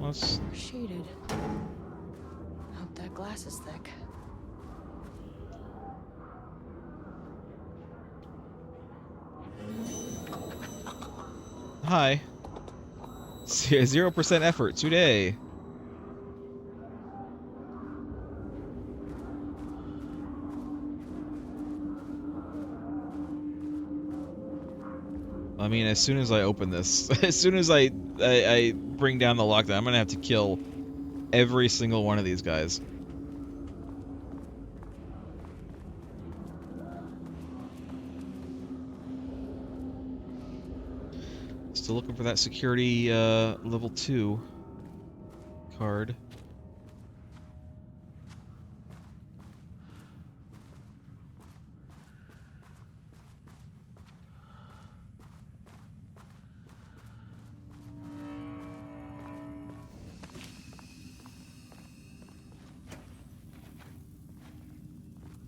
let's... Shaded. Hope that glass is thick. Hi. 0% effort today. I mean, as soon as I open this, as soon as I bring down the lockdown, I'm gonna have to kill every single one of these guys. Still looking for that security level 2 card.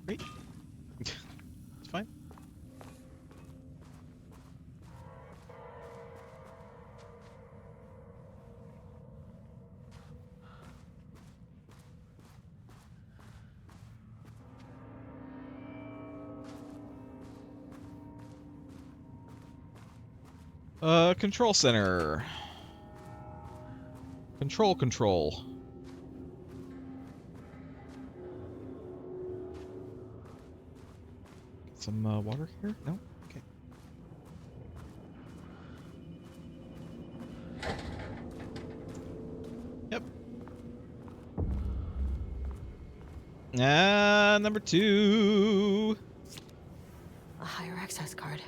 Great. It's fine. Control center. Control. Get some water here? No? Okay. Yep. Number 2. A higher access card.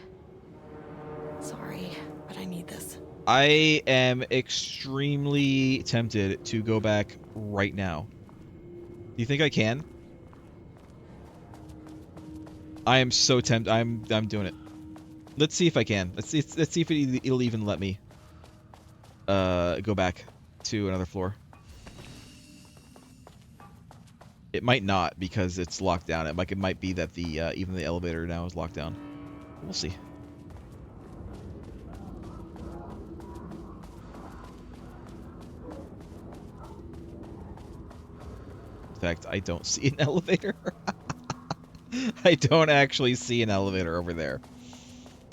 Sorry, but I need this. I am extremely tempted to go back right now. Do you think I can? I am so tempted. I'm doing it. Let's see if I can. Let's see if it'll even let me go back to another floor. It might not because it's locked down. It might be that the even the elevator now is locked down. We'll see. In fact, I don't see an elevator. I don't actually see an elevator over there.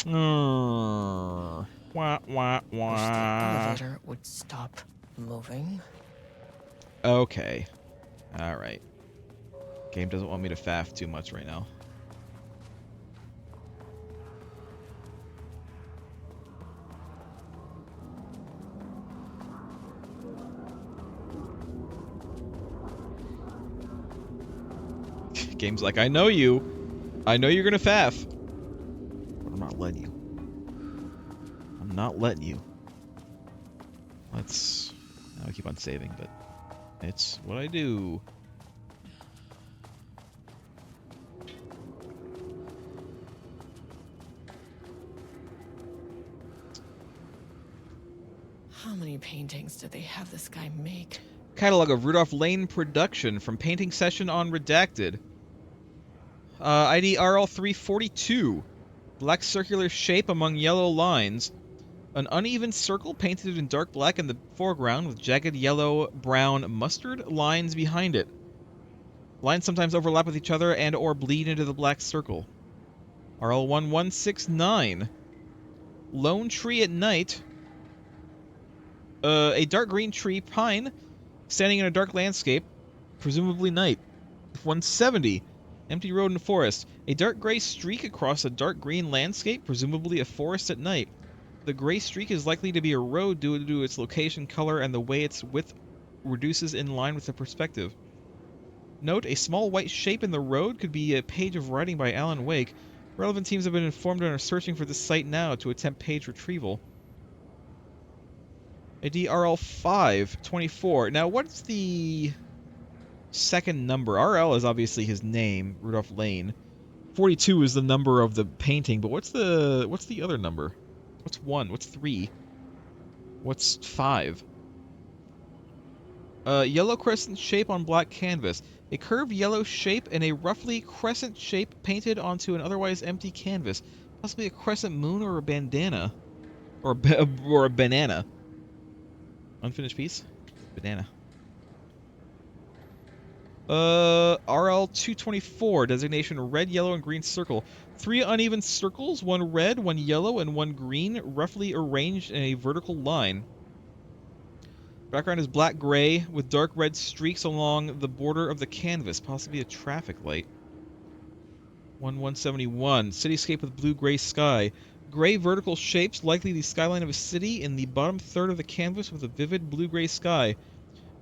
Wah, wah, wah. Wish the elevator would stop moving. Okay. Alright. Game doesn't want me to faff too much right now. Game's like, I know you. I know you're gonna faff. But I'm not letting you. I'm not letting you. Let's... I keep on saving, but... it's what I do. How many paintings did they have this guy make? Catalog of Rudolph Lane production from painting session on Redacted. ID RL342. Black circular shape among yellow lines. An uneven circle painted in dark black in the foreground with jagged yellow, brown, mustard lines behind it. Lines sometimes overlap with each other and or bleed into the black circle. RL1169. Lone tree at night. A dark green tree, pine, standing in a dark landscape, presumably night. 170. Empty road and forest. A dark gray streak across a dark green landscape, presumably a forest at night. The gray streak is likely to be a road due to its location, color, and the way its width reduces in line with the perspective. Note, a small white shape in the road could be a page of writing by Alan Wake. Relevant teams have been informed and are searching for this site now to attempt page retrieval. A DRL524. Now, what's the second number? RL is obviously his name, Rudolph Lane. 42 is the number of the painting, but what's the other number? What's 1? What's 3? What's 5? Yellow crescent shape on black canvas. A curved yellow shape and a roughly crescent shape painted onto an otherwise empty canvas. Possibly a crescent moon or a bandana. Or a banana. Unfinished piece. Banana. RL-224, designation red, yellow, and green circle. 3 uneven circles, 1 red, 1 yellow, and 1 green, roughly arranged in a vertical line. Background is black-gray, with dark red streaks along the border of the canvas, possibly a traffic light. 171, cityscape with blue-gray sky. Gray vertical shapes, likely the skyline of a city, in the bottom third of the canvas with a vivid blue-gray sky.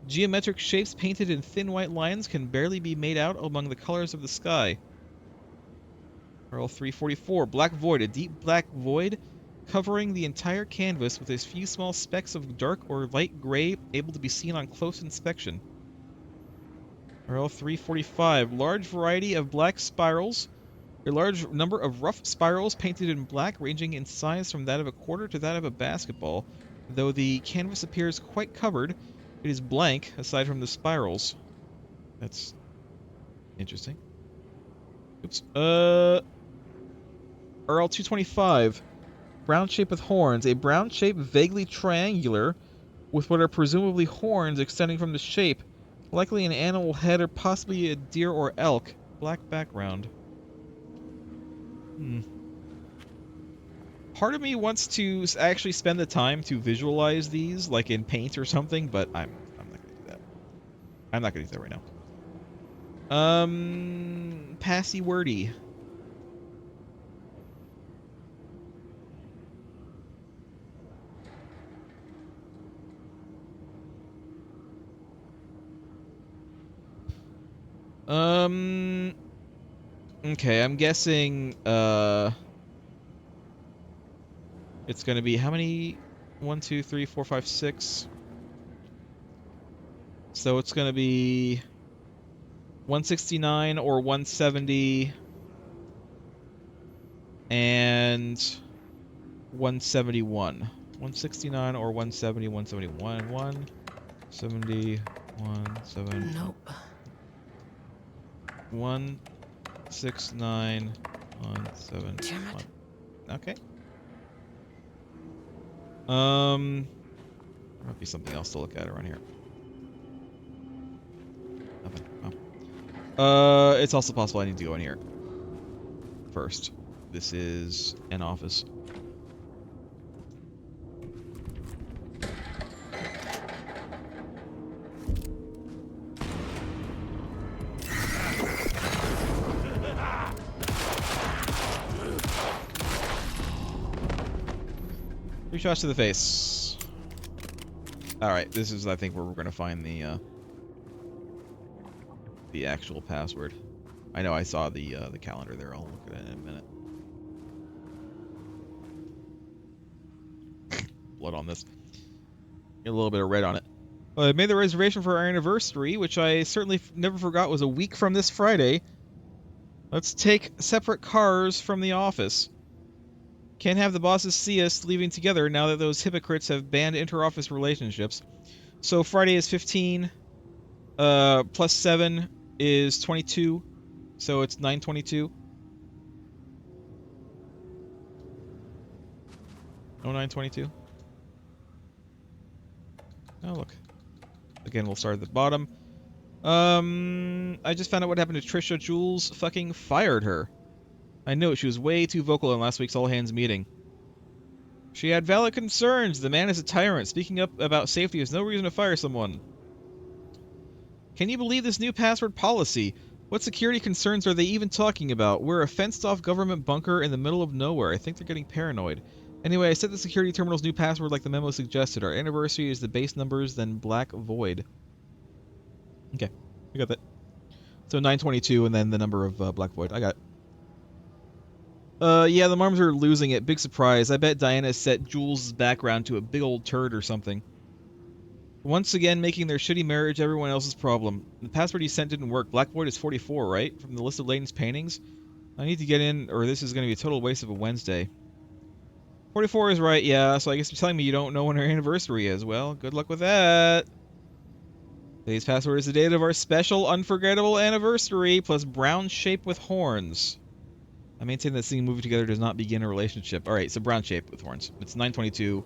Geometric shapes painted in thin white lines can barely be made out among the colors of the sky. RL-344, black void, a deep black void covering the entire canvas with a few small specks of dark or light gray able to be seen on close inspection. RL-345, large variety of black spirals. A large number of rough spirals painted in black ranging in size from that of a quarter to that of a basketball. Though the canvas appears quite covered, it is blank aside from the spirals. That's interesting. Oops. RL-225, brown shape with horns. A brown shape vaguely triangular with what are presumably horns extending from the shape. Likely an animal head or possibly a deer or elk. Black background. Part of me wants to actually spend the time to visualize these, like in Paint or something, but I'm not gonna do that. I'm not gonna do that right now. Passy wordy. Okay, I'm guessing, it's gonna be how many? 1, 2, 3, 4, 5, 6. So it's gonna be 169 or 170 and 171. 169 or 170, 171, 170, 170. Nope. 169, 171. Damn it. Okay. There might be something else to look at around here. Nothing. Oh. It's also possible I need to go in here first. This is an office. Three shots to the face. Alright, this is, I think, where we're going to find the actual password. I know I saw the calendar there. I'll look at it in a minute. Blood on this. Get a little bit of red on it. Well, I made the reservation for our anniversary, which I certainly never forgot was a week from this Friday. Let's take separate cars from the office. Can't have the bosses see us leaving together now that those hypocrites have banned inter-office relationships. So Friday is 15. Plus 7 is 22. So it's 9:22. Oh, 9:22. Oh, look. Again, we'll start at the bottom. I just found out what happened to Trisha. Jules fucking fired her. I know, she was way too vocal in last week's all-hands meeting. She had valid concerns. The man is a tyrant. Speaking up about safety is no reason to fire someone. Can you believe this new password policy? What security concerns are they even talking about? We're a fenced-off government bunker in the middle of nowhere. I think they're getting paranoid. Anyway, I set the security terminal's new password like the memo suggested. Our anniversary is the base numbers, then black void. Okay, I got that. So 9:22 and then the number of black void. I got it. Yeah, the Marmonts are losing it. Big surprise. I bet Diana set Jules' background to a big old turd or something. Once again, making their shitty marriage everyone else's problem. The password you sent didn't work. Black void is 44, right? From the list of Layton's paintings? I need to get in, or this is going to be a total waste of a Wednesday. 44 is right, yeah, so I guess you're telling me you don't know when our anniversary is. Well, good luck with that. Today's password is the date of our special, unforgettable anniversary, plus brown shape with horns. I maintain that seeing a movie together does not begin a relationship. Alright, so brown shape with horns. It's 9:22,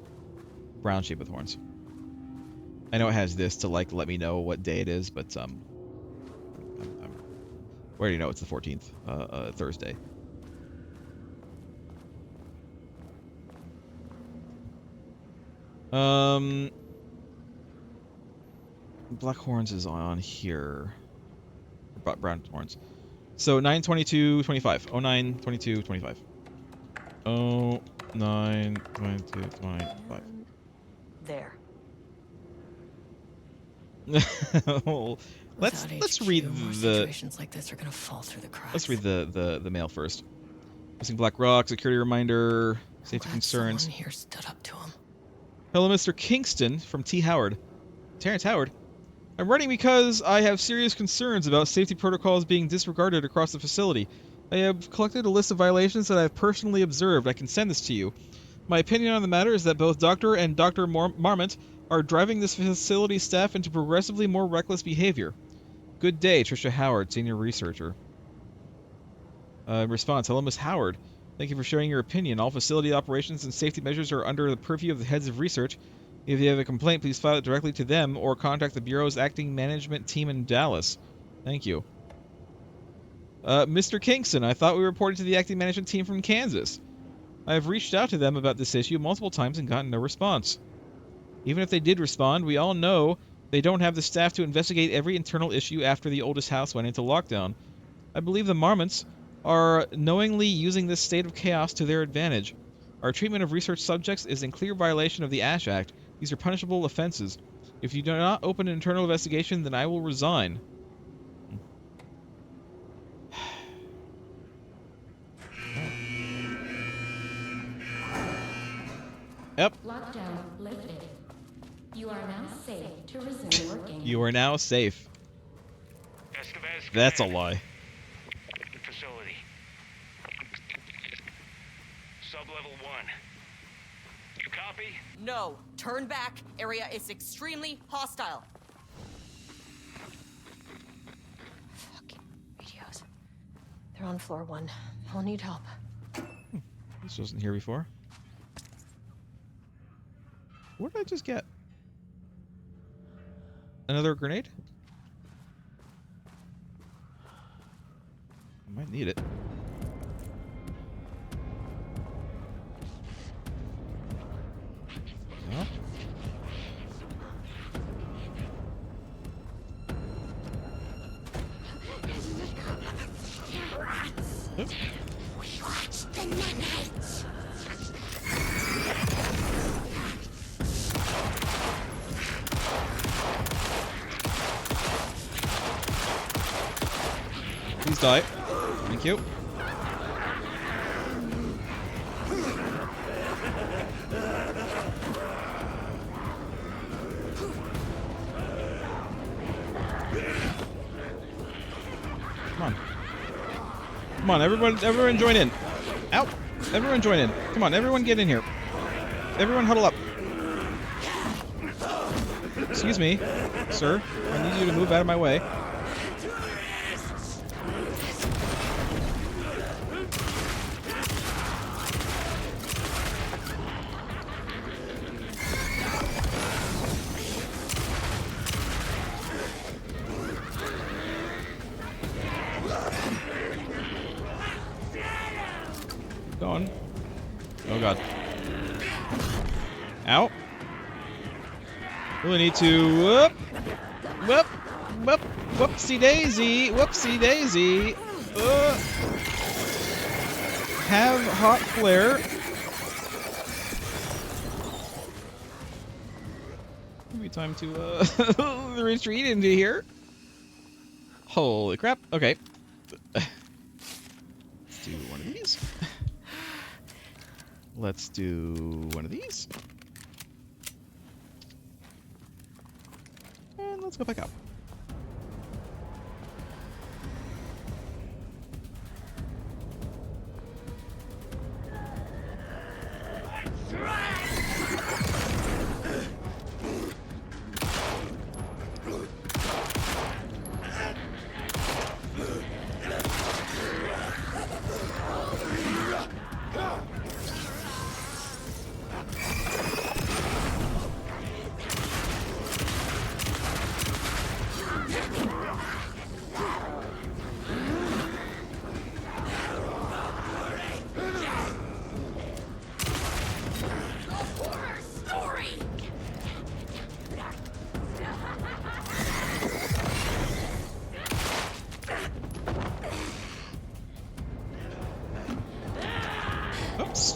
brown shape with horns. I know it has this to like let me know what day it is, but we already know it's the 14th, Thursday. Black Horns is on here. Brown Horns. So 9/22/25. 09/22/25. 09/22/25. There. let's read more the situations like this are gonna fall through the cracks. let's read the mail first. Missing Black Rock, security reminder, safety Glad concerns. someone here stood up to him. Hello, Mr. Kingston from T. Howard. Terrence Howard. I'm writing because I have serious concerns about safety protocols being disregarded across the facility. I have collected a list of violations that I have personally observed. I can send this to you. My opinion on the matter is that both Dr. and Dr. Marmont are driving this facility staff into progressively more reckless behavior. Good day, Trisha Howard, senior researcher. Response, hello, Miss Howard. Thank you for sharing your opinion. All facility operations and safety measures are under the purview of the heads of research. If you have a complaint, please file it directly to them or contact the Bureau's acting management team in Dallas. Thank you. Mr. Kingston, I thought we reported to the acting management team from Kansas. I have reached out to them about this issue multiple times and gotten no response. Even if they did respond, we all know they don't have the staff to investigate every internal issue after the oldest house went into lockdown. I believe the Marmonts are knowingly using this state of chaos to their advantage. Our treatment of research subjects is in clear violation of the Ash Act. These are punishable offenses. If you do not open an internal investigation, then I will resign. Yep. Lockdown lifted. You are now safe to resume working. You are now safe. Estevez, That's a lie. Facility. Sub-level 1. You copy? No, turn back. Area is extremely hostile. Fucking radios. They're on floor 1. I'll need help. This wasn't here before. What did I just get? Another grenade? I might need it. No? Oop. Please die. Thank you. Come on. Come on, everyone join in. Ow! Everyone join in. Come on, everyone get in here. Everyone huddle up. Excuse me, sir. I need you to move out of my way. Going. Oh god. Ow. Really need to whoopsie daisy, whoopsie daisy. Have hot flare. Maybe time to retreat into here. Holy crap. Okay. Let's do one of these. Let's do one of these. And let's go back up.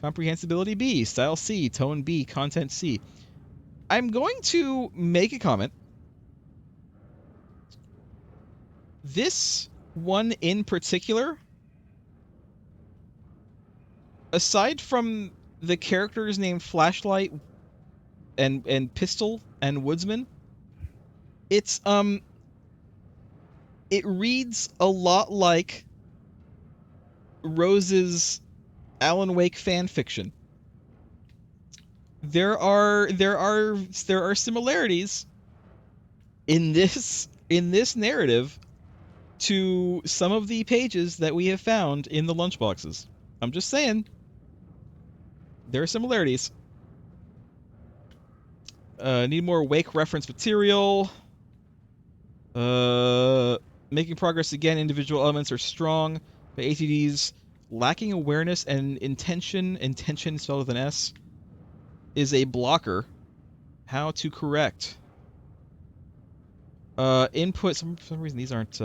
Comprehensibility B, style C, tone B, content C. I'm going to make a comment. This one in particular, aside from the characters named Flashlight and Pistol and Woodsman, it reads a lot like Rose's Alan Wake fan fiction. There are similarities in this narrative to some of the pages that we have found in the lunchboxes. I'm just saying, there are similarities. Need more Wake reference material. Making progress again. Individual elements are strong, but ATDs lacking awareness and intention. Intention spelled with an S is a blocker. How to correct? Input. For some reason these aren't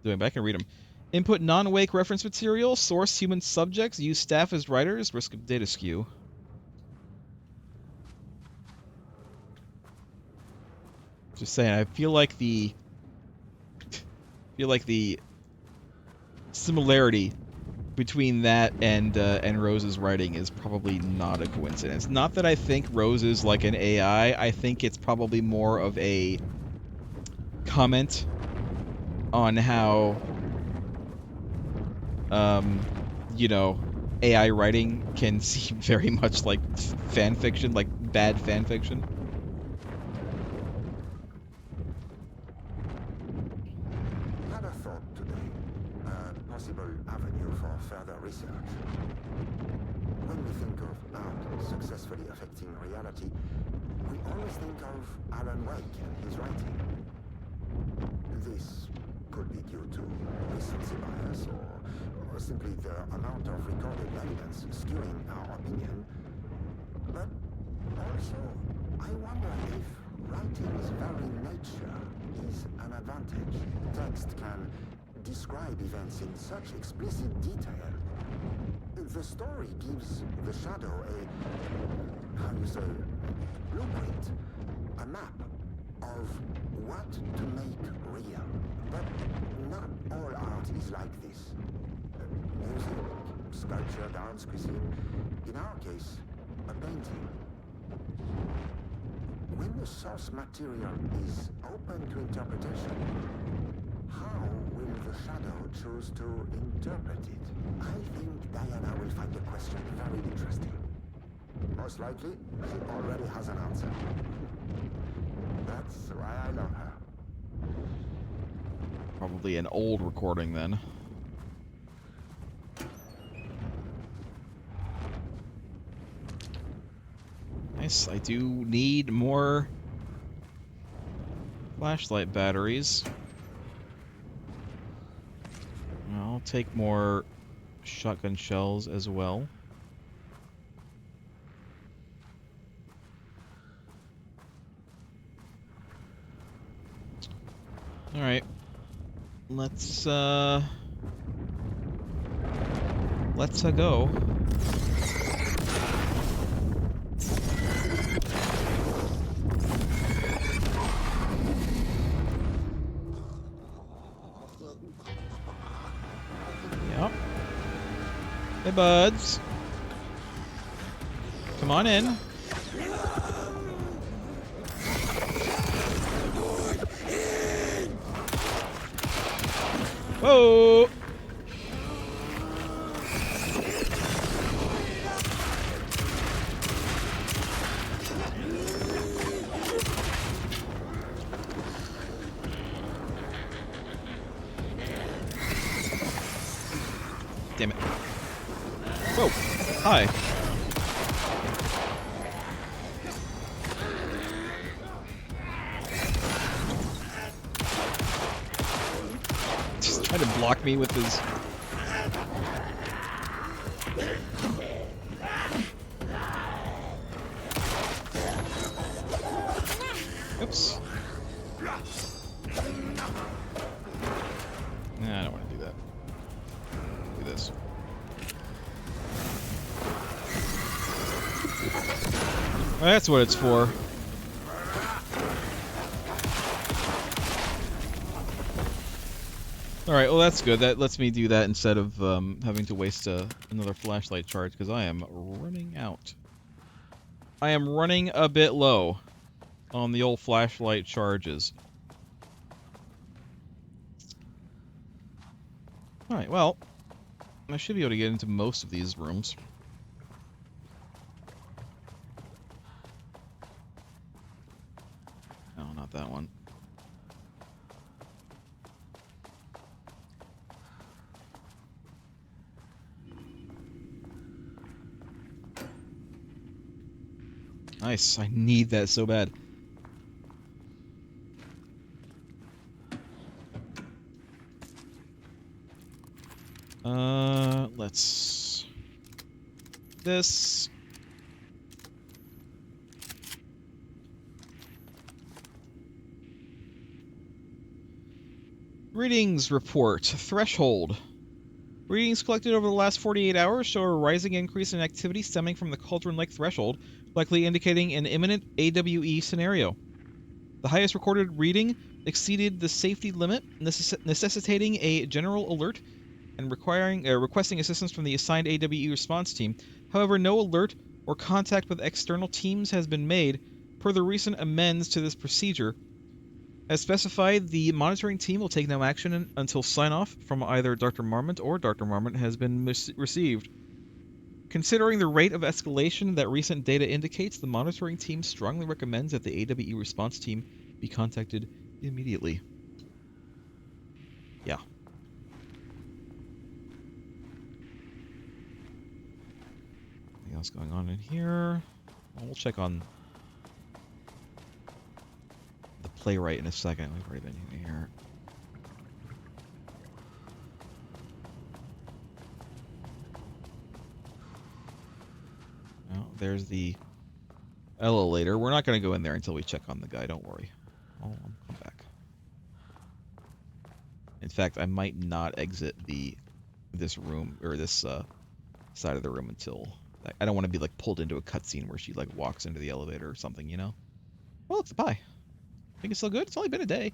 doing, but I can read them. Input non-Wake reference material. Source human subjects. Use staff as writers. Risk of data skew. Just saying. I feel like the similarity between that and Rose's writing is probably not a coincidence. Not that I think Rose is like an AI. I think it's probably more of a comment on how, you know, AI writing can seem very much like fan fiction, like bad fan fiction. Had a thought today, a possible avenue for further research. When we think of art successfully affecting reality, we always think of Alan Wake and his writing. This could be due to recency bias or simply the amount of recorded evidence skewing our opinion. But also, I wonder if writing's very nature is an advantage. Text can describe events in such explicit detail. The story gives the shadow a, how you say, blueprint, a map of what to make real. But not all art is like this. Music, sculpture, dance, cuisine. In our case, a painting. When the source material is open to interpretation, how will the shadow choose to interpret it? I think Diana will find the question very interesting. Most likely, she already has an answer. That's why I love her. Probably an old recording then. Nice. I do need more flashlight batteries. I'll take more shotgun shells as well. All right. Let's go. Yep. Hey, buds. Come on in. Whoa! Damn it. Whoa. Hi. Just trying to block me with his... Oops. Nah, I don't want to do that. Do this. That's what it's for. Alright, well that's good. That lets me do that instead of having to waste another flashlight charge, because I am running out. I am running a bit low on the old flashlight charges. Alright, well, I should be able to get into most of these rooms. No, not that one. Nice, I need that so bad. Let's... This... Readings report. Threshold. Readings collected over the last 48 hours show a rising increase in activity stemming from the Cauldron Lake threshold, likely indicating an imminent AWE scenario. The highest recorded reading exceeded the safety limit, necessitating a general alert and requesting assistance from the assigned AWE response team. However, no alert or contact with external teams has been made per the recent amends to this procedure. As specified, the monitoring team will take no action until sign-off from either Dr. Marmont or Dr. Marmont has been received. Considering the rate of escalation that recent data indicates, the monitoring team strongly recommends that the AWE response team be contacted immediately. Yeah. Anything else going on in here? Well, we'll check on the playwright in a second. We've already been in here. Well, there's the elevator. We're not going to go in there until we check on the guy. Don't worry. I'll come back. In fact, I might not exit this room or this side of the room until I don't want to be like pulled into a cutscene where she like walks into the elevator or something, you know. Well, it's a pie. Think it's still good? It's only been a day.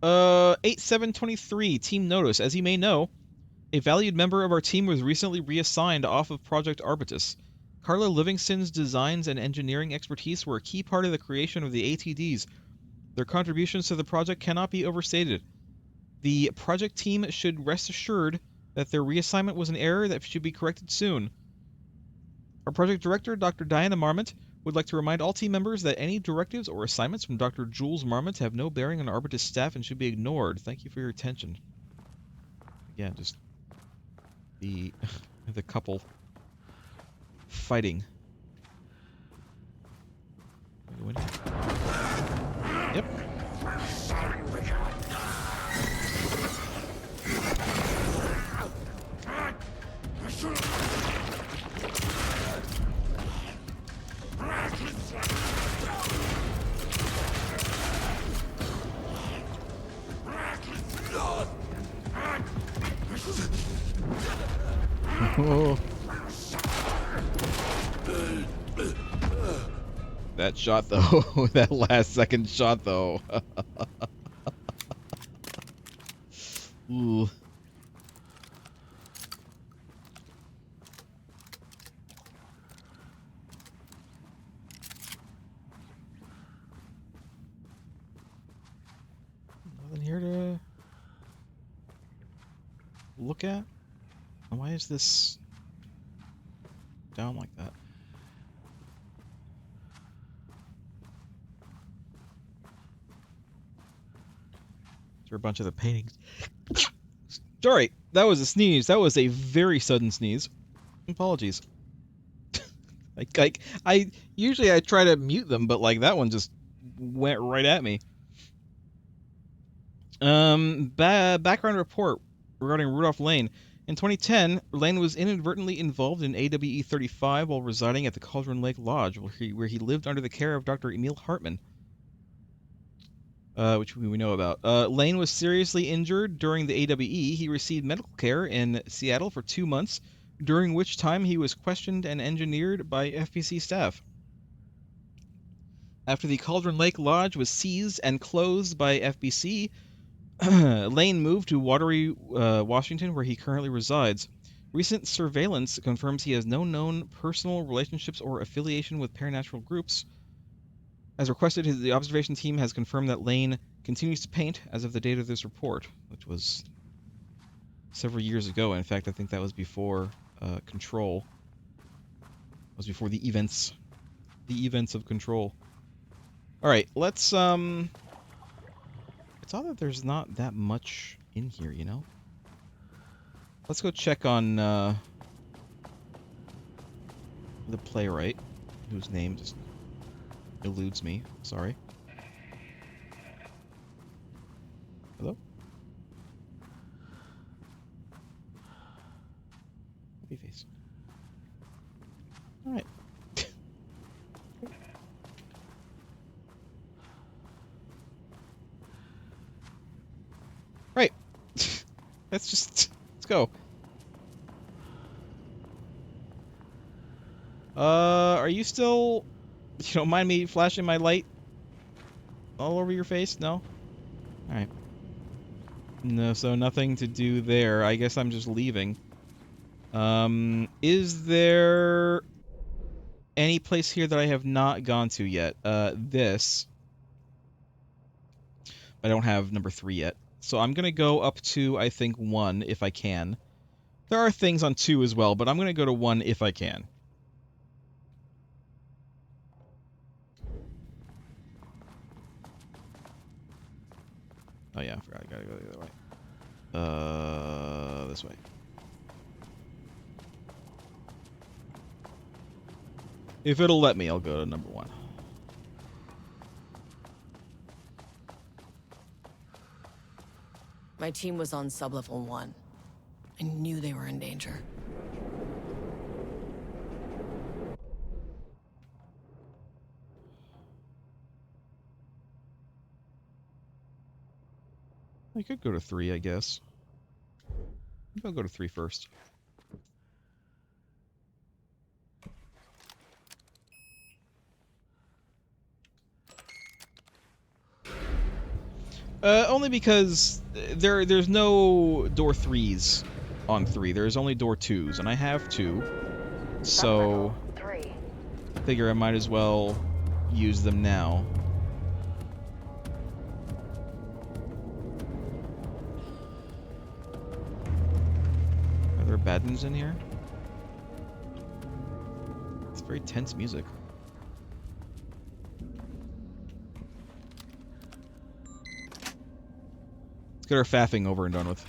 Uh, 8/7/23 team notice. As you may know, a valued member of our team was recently reassigned off of Project Arbitus. Carla Livingston's designs and engineering expertise were a key part of the creation of the ATDs. Their contributions to the project cannot be overstated. The project team should rest assured that their reassignment was an error that should be corrected soon. Our project director, Dr. Diana Marmont, would like to remind all team members that any directives or assignments from Dr. Jules Marmont have no bearing on Arbitus staff and should be ignored. Thank you for your attention. Yeah, just the couple fighting. Yep. Oh. That shot though, that last second shot though. Ooh. Nothing here to look at? Why is this down like that? There are a bunch of the paintings. Sorry, that was a sneeze. That was a very sudden sneeze. Apologies. I usually I try to mute them, but like that one just went right at me. Background report regarding Rudolph Lane. In 2010, Lane was inadvertently involved in AWE 35 while residing at the Cauldron Lake Lodge, where he lived under the care of Dr. Emil Hartman. which we know about. Lane was seriously injured during the AWE. He received medical care in Seattle for 2 months, during which time he was questioned and engineered by FBC staff. After the Cauldron Lake Lodge was seized and closed by FBC, Lane moved to Watery, Washington, where he currently resides. Recent surveillance confirms he has no known personal relationships or affiliation with paranatural groups. As requested, the observation team has confirmed that Lane continues to paint as of the date of this report, which was several years ago. In fact, I think that was before Control. It was before the events of Control. All right, let's It's odd that there's not that much in here, you know. Let's go check on the playwright, whose name just eludes me. Sorry. Hello? Happy face. Alright. Right. Let's go. Are you still... You don't mind me flashing my light all over your face? No? Alright. No, so nothing to do there. I guess I'm just leaving. Is there any place here that I have not gone to yet? This. I don't have number 3 yet. So I'm gonna go up to, I think, 1 if I can. There are things on 2 as well, but I'm gonna go to 1 if I can. Oh yeah, I forgot. I gotta go the other way. This way. If it'll let me, I'll go to number 1. My team was on sublevel 1. I knew they were in danger. I could go to 3, I guess. Maybe I'll go to 3 first. Only because there's no door 3s on 3. There's only door 2s, and I have 2. So I figure I might as well use them now. Are there bad news in here? It's very tense music. Let's get our faffing over and done with.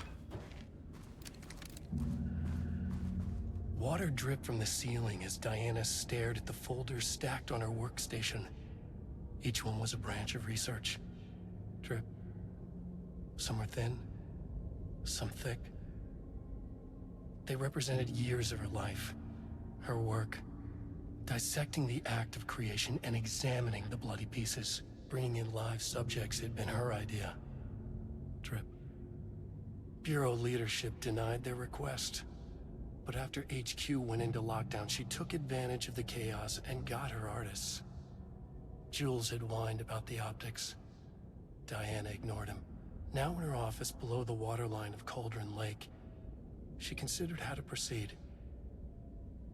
Water dripped from the ceiling as Diana stared at the folders stacked on her workstation. Each one was a branch of research. Drip. Some were thin, some thick. They represented years of her life, her work, dissecting the act of creation and examining the bloody pieces. Bringing in live subjects had been her idea. Drip. Bureau leadership denied their request. But after HQ went into lockdown, she took advantage of the chaos and got her artists. Jules had whined about the optics. Diana ignored him. Now in her office below the waterline of Cauldron Lake, she considered how to proceed.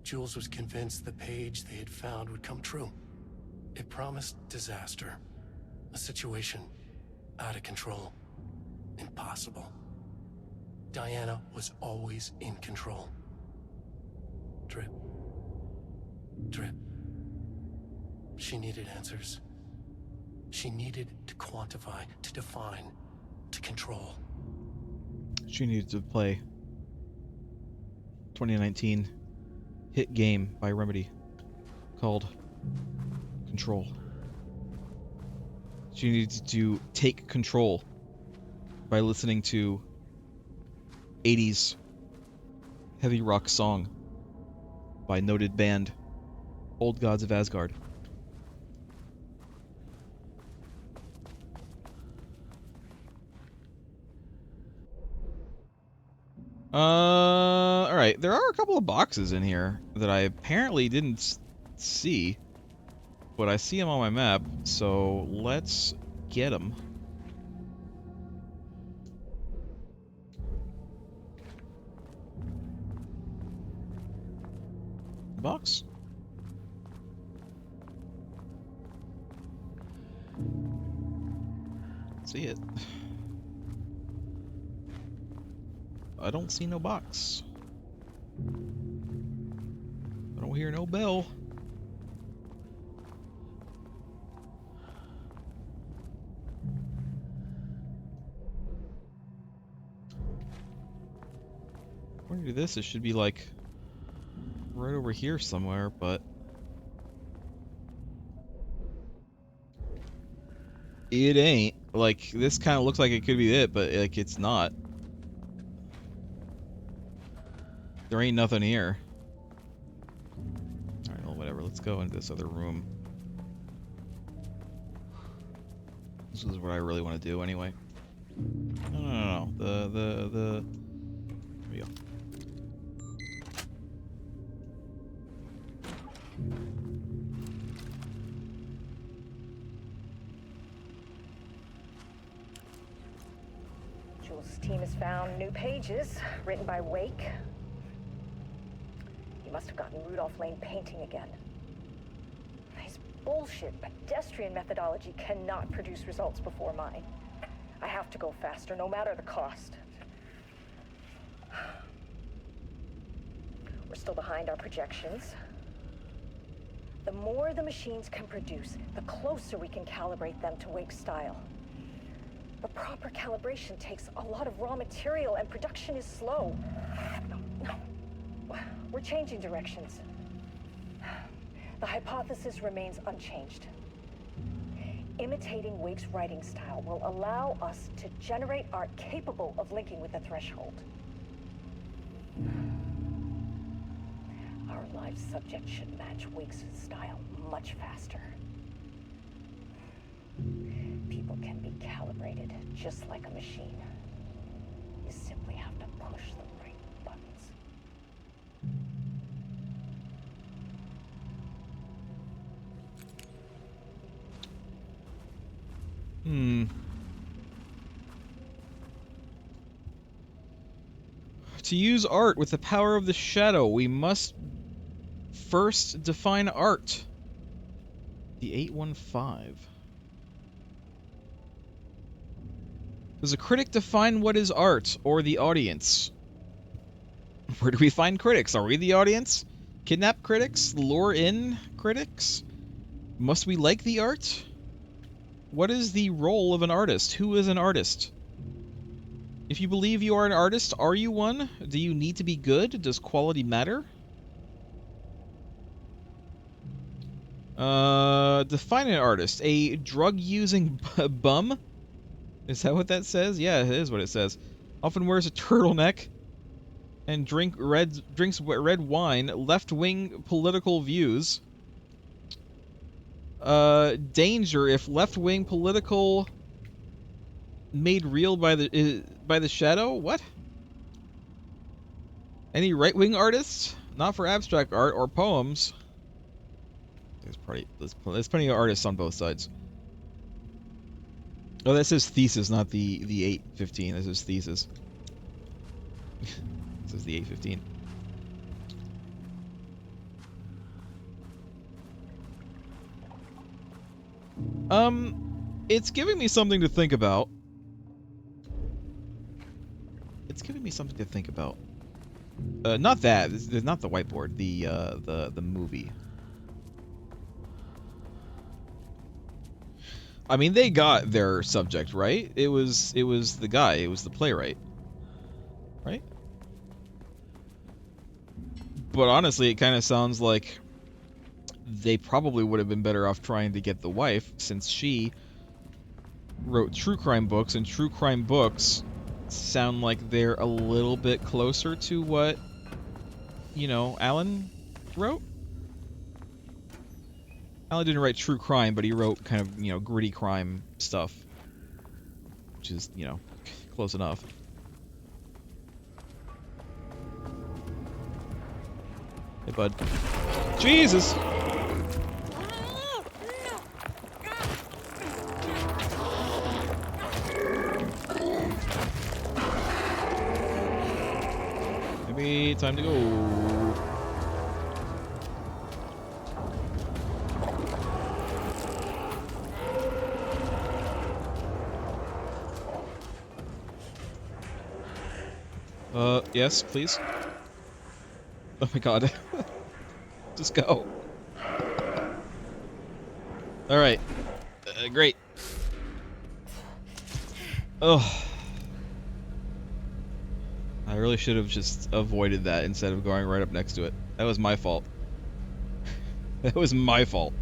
Jules was convinced the page they had found would come true. It promised disaster. A situation out of control. Impossible. Diana was always in control. Drip. Drip. She needed answers. She needed to quantify, to define, to control. She needed to play 2019 hit game by Remedy called Control. She needed to take control by listening to 80s heavy rock song by noted band Old Gods of Asgard. Alright, there are a couple of boxes in here that I apparently didn't see, but I see them on my map, so let's get them. Box? See it. I don't see no box. I don't hear no bell. According to this, it should be like right over here somewhere, but it ain't. Like, this kind of looks like it could be it, but like it's not. There ain't nothing here. Alright, well, whatever. Let's go into this other room. This is what I really want to do anyway. No. There we go. Jules' team has found new pages written by Wake. You must have gotten Rudolph Lane painting again. His bullshit pedestrian methodology cannot produce results before mine. I have to go faster, no matter the cost. We're still behind our projections. The more the machines can produce, the closer we can calibrate them to Wake's style. But proper calibration takes a lot of raw material, and production is slow. No. We're changing directions. The hypothesis remains unchanged. Imitating Wake's writing style will allow us to generate art capable of linking with the threshold. Our live subject should match Wake's style much faster. People can be calibrated just like a machine. You simply have to push the right buttons. To use art with the power of the shadow, we must first define art. The 815. Does a critic define what is art, or the audience? Where do we find critics? Are we the audience? Kidnap critics? Lure in critics? Must we like the art? What is the role of an artist? Who is an artist? If you believe you are an artist, are you one? Do you need to be good? Does quality matter? Define an artist. A drug-using bum? Is that what that says? Yeah, it is what it says. Often wears a turtleneck and drinks red wine. Left-wing political views. Danger if left-wing political made real by the shadow. What? Any right-wing artists? Not for abstract art or poems. There's plenty of artists on both sides. Oh, that says thesis, not the 815. This is thesis. This is the 815. It's giving me something to think about. Not that. This is not the whiteboard. The movie. I mean, they got their subject right. It was the guy. It was the playwright, right? But honestly, it kind of sounds like they probably would have been better off trying to get the wife, since she wrote true crime books, and true crime books sound like they're a little bit closer to what, you know, Alan wrote. Alan didn't write true crime, but he wrote kind of, you know, gritty crime stuff, which is, you know, close enough. Hey, bud. Jesus! Maybe time to go. Yes, please. Oh my god. Just go. Alright. Great. Oh. I really should have just avoided that instead of going right up next to it. That was my fault. That was my fault.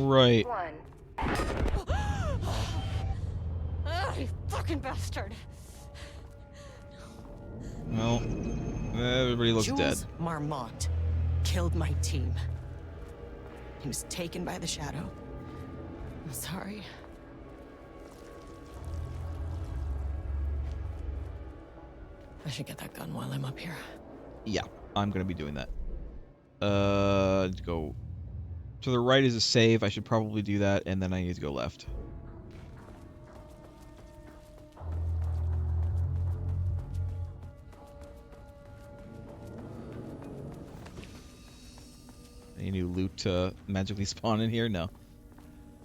Right. Ah, you fucking bastard. Well, everybody looks Jules dead. Marmont killed my team. He was taken by the shadow. I'm sorry. I should get that gun while I'm up here. Yeah, I'm gonna be doing that. Go to the right is a save. I should probably do that, and then I need to go left. Any new loot magically spawn in here? No.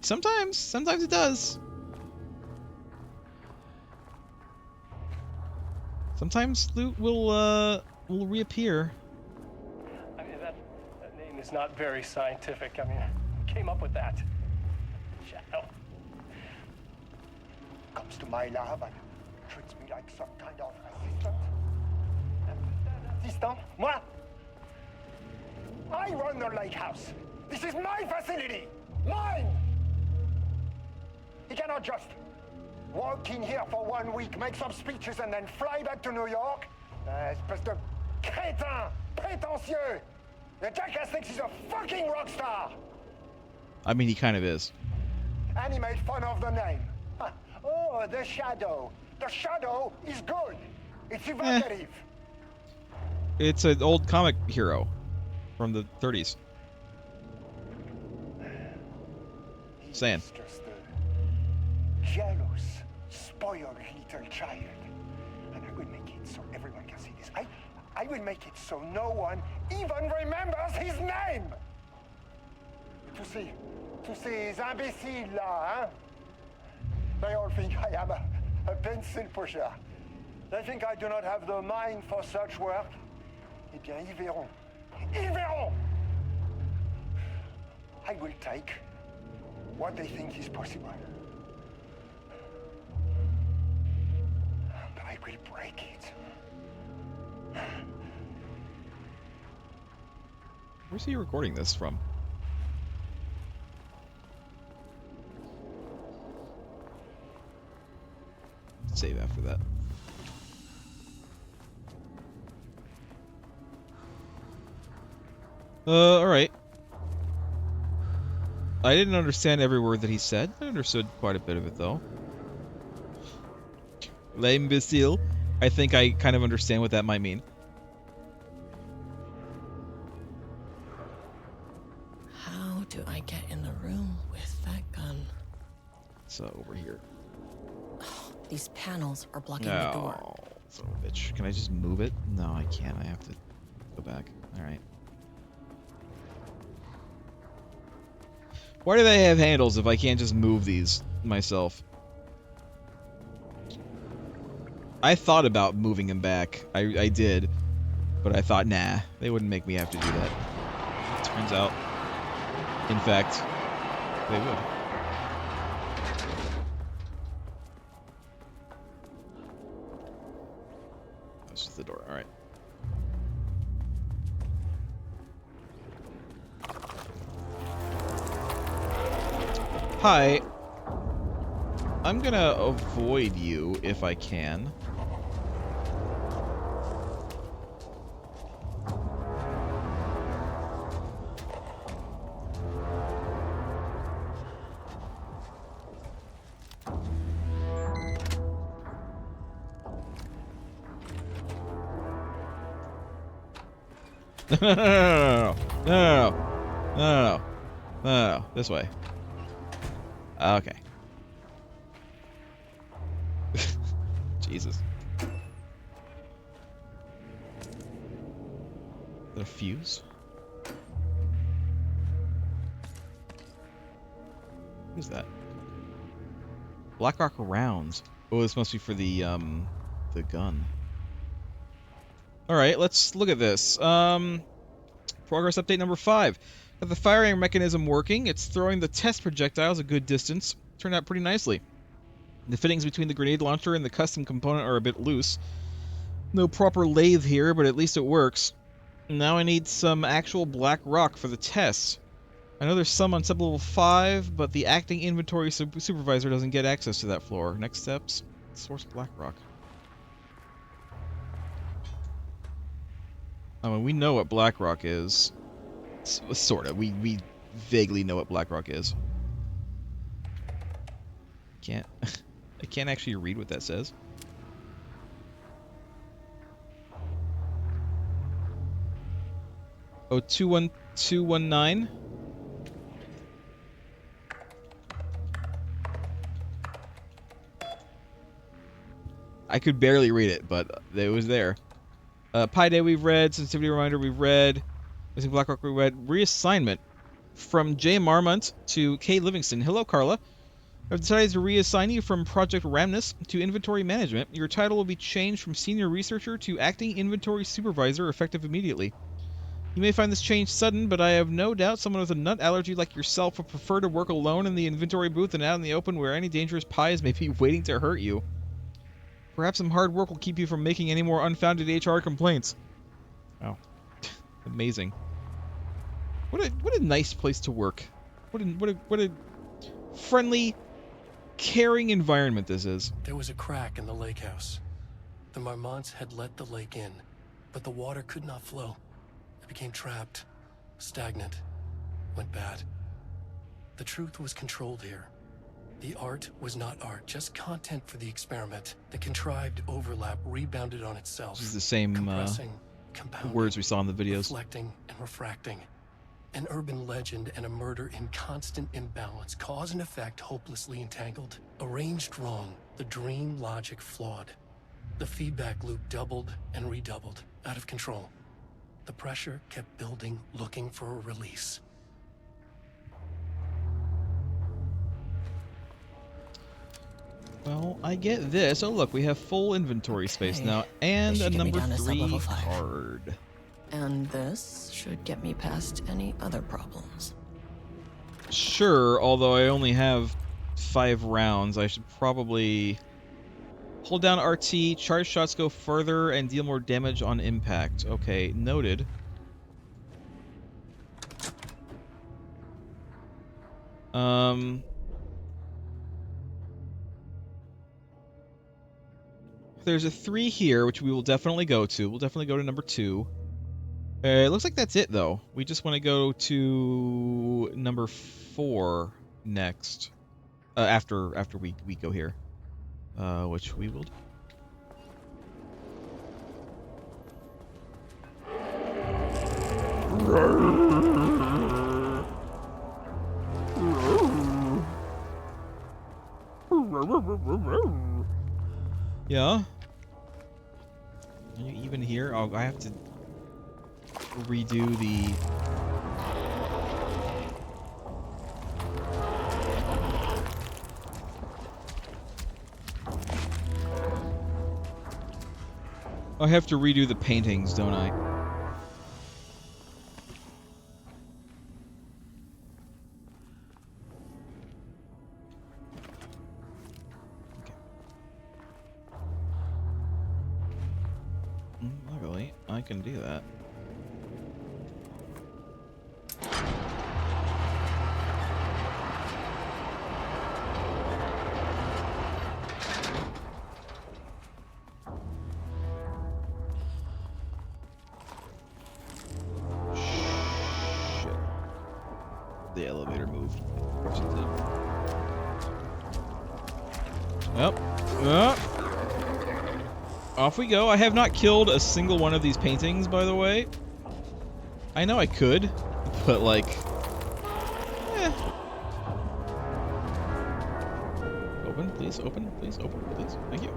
Sometimes it does. Sometimes loot will reappear. I mean, that name is not very scientific. I mean, who came up with that? Shadow. Comes to my lab and treats me like some kind of assistant. Assistant? Moi? I run the lighthouse. This is my facility. Mine! He cannot just walk in here for 1 week, make some speeches, and then fly back to New York. Espèce de crétin, prétentieux. The jackass thinks he's a fucking rock star. I mean, he kind of is. And he made fun of the name. Huh. Oh, the Shadow. The Shadow is good. It's evocative. It's an old comic hero from the 30s. Saying. He's just a jealous, spoiled little child. And I will make it so everyone can see this. I will make it so no one even remembers his name. To ces imbéciles là, hein? They all think I am a pencil pusher. They think I do not have the mind for such work. Eh bien, ils verront. Ils verront! I will take what they think is possible. And I will break it. Where's he recording this from? Save after that. Alright. I didn't understand every word that he said. I understood quite a bit of it, though. L'imbécile. I think I kind of understand what that might mean. How do I get in the room with that gun? So, over here. These panels are blocking the door. Oh, son of a bitch. Can I just move it? No, I can't. I have to go back. Alright. Why do they have handles if I can't just move these myself? I thought about moving them back. I did. But I thought, nah, they wouldn't make me have to do that. Turns out, in fact, they would. That's just the door. Alright. Hi. I'm gonna avoid you if I can. No. This way. Okay. Jesus. Is that a fuse? What is that? Blackrock rounds. Oh, this must be for the gun. Alright, let's look at this. Progress update number 5. Got the firing mechanism working. It's throwing the test projectiles a good distance. Turned out pretty nicely. The fittings between the grenade launcher and the custom component are a bit loose. No proper lathe here, but at least it works. Now I need some actual black rock for the tests. I know there's some on sublevel 5, but the acting inventory supervisor doesn't get access to that floor. Next steps, source black rock. I mean, we know what black rock is. Sort of. We vaguely know what black rock is. Can't... I can't actually read what that says. Oh, 21219. I could barely read it, but it was there. Pi Day we've read, Sensitivity Reminder we've read, Missing Blackrock we read, Reassignment from J. Marmont to K. Livingston. Hello, Carla. I've decided to reassign you from Project Ramnus to Inventory Management. Your title will be changed from Senior Researcher to Acting Inventory Supervisor, effective immediately. You may find this change sudden, but I have no doubt someone with a nut allergy like yourself would prefer to work alone in the inventory booth than out in the open where any dangerous pies may be waiting to hurt you. Perhaps some hard work will keep you from making any more unfounded HR complaints. Oh. Amazing. What a nice place to work. What a friendly, caring environment this is. There was a crack in the lake house. The Marmonts had let the lake in, but the water could not flow. It became trapped, stagnant, went bad. The truth was controlled here. The art was not art, just content for the experiment. The contrived overlap rebounded on itself. This is the same words we saw in the videos. Reflecting and refracting. An urban legend and a murder in constant imbalance, cause and effect hopelessly entangled. Arranged wrong, the dream logic flawed. The feedback loop doubled and redoubled, out of control. The pressure kept building, looking for a release. Well, I get this. Oh, look, we have full inventory space now, and a number 3 card. And this should get me past any other problems. Sure, although I only have 5 rounds, I should probably hold down RT, charge shots go further, and deal more damage on impact. Okay, noted. There's a 3 here, which we will definitely go to. We'll definitely go to number 2. It looks like that's it, though. We just want to go to number 4 next. After we go here. Which we will do. Yeah? Are you even here? Oh, I have to redo the... I have to redo the paintings, don't I? Luckily, I can do that. The elevator moved. Yep. Off we go. I have not killed a single one of these paintings, by the way. I know I could, but like, eh. Open, please, open, please, open, please. Thank you.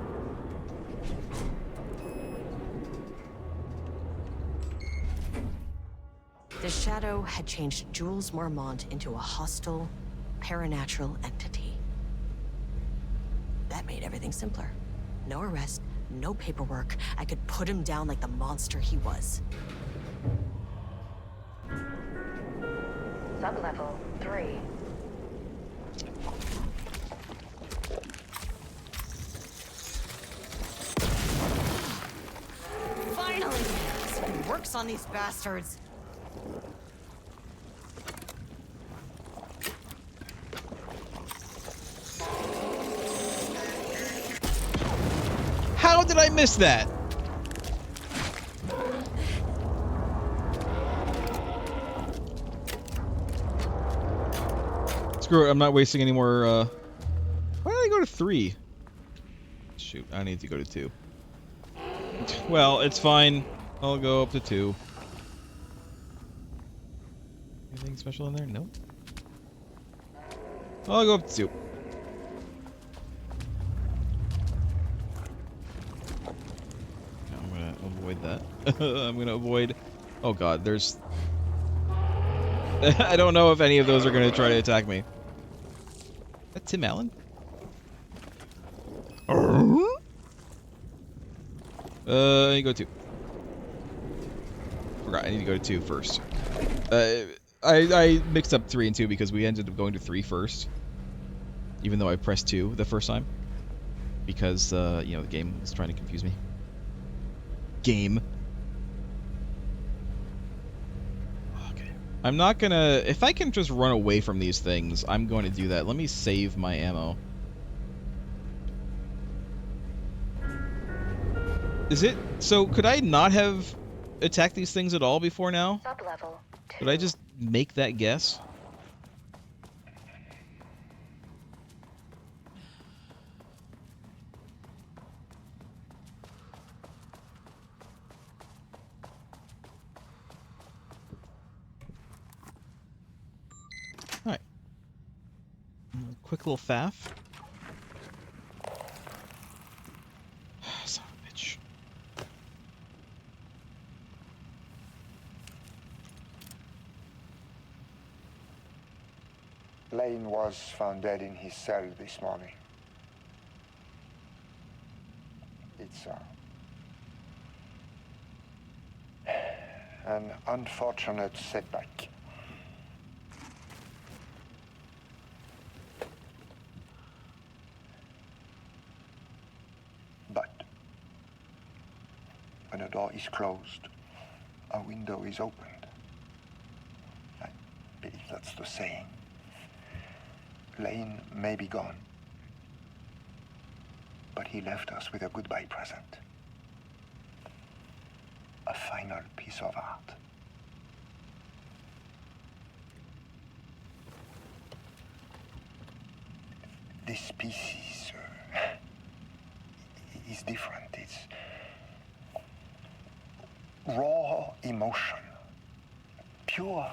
The Shadow had changed Jules Marmont into a hostile, paranatural entity. That made everything simpler. No arrest, no paperwork. I could put him down like the monster he was. Sublevel 3. Finally! Someone works on these bastards. How did I miss that? Screw it, I'm not wasting any more, why did I go to 3? Shoot, I need to go to 2. Well, it's fine. I'll go up to 2. Anything special in there? Nope. I'll go up to 2. I'm gonna avoid that. I'm gonna avoid... Oh god, there's... I don't know if any of those are gonna try to attack me. Is that Tim Allen? I need to go 2. Forgot, I need to go to 2 first. I mixed up 3 and 2 because we ended up going to 3 first. Even though I pressed 2 the first time. Because, you know, the game was trying to confuse me. Game. Okay. I'm not gonna... If I can just run away from these things, I'm going to do that. Let me save my ammo. Is it... So, could I not have attacked these things at all before now? Sublevel 2. Did I just make that guess? Alright. Quick little faff. Son of a bitch. Lane was found dead in his cell this morning. It's an unfortunate setback. But when a door is closed, a window is opened. I believe that's the saying. Lane may be gone, but he left us with a goodbye present. A final piece of art. This piece is different. It's raw emotion, pure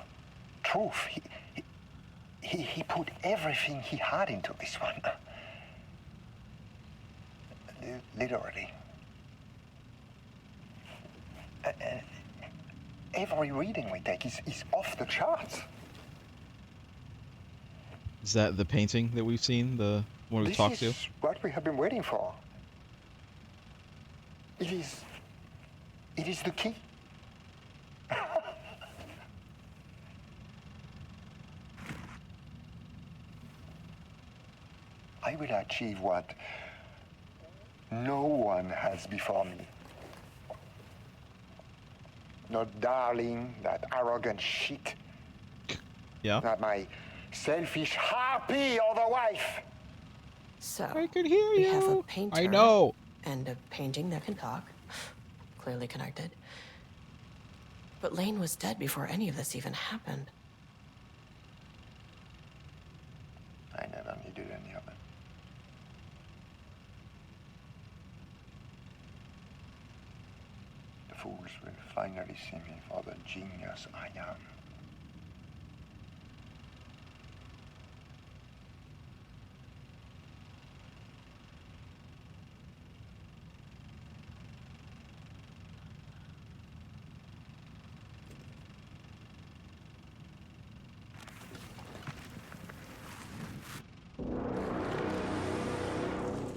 truth. He put everything he had into this one. Literally. Every reading we take is off the charts. Is that the painting that we've seen? The one we talked to? This is what we have been waiting for. It is the key. I will achieve what no one has before me. Not darling, that arrogant shit. Yeah. Not my selfish harpy or the wife. So, I can hear we you. have a painter I know. and a painting that can talk. Clearly connected. But Lane was dead before any of this even happened. I never needed any of it. The fools will finally see me for the genius I am.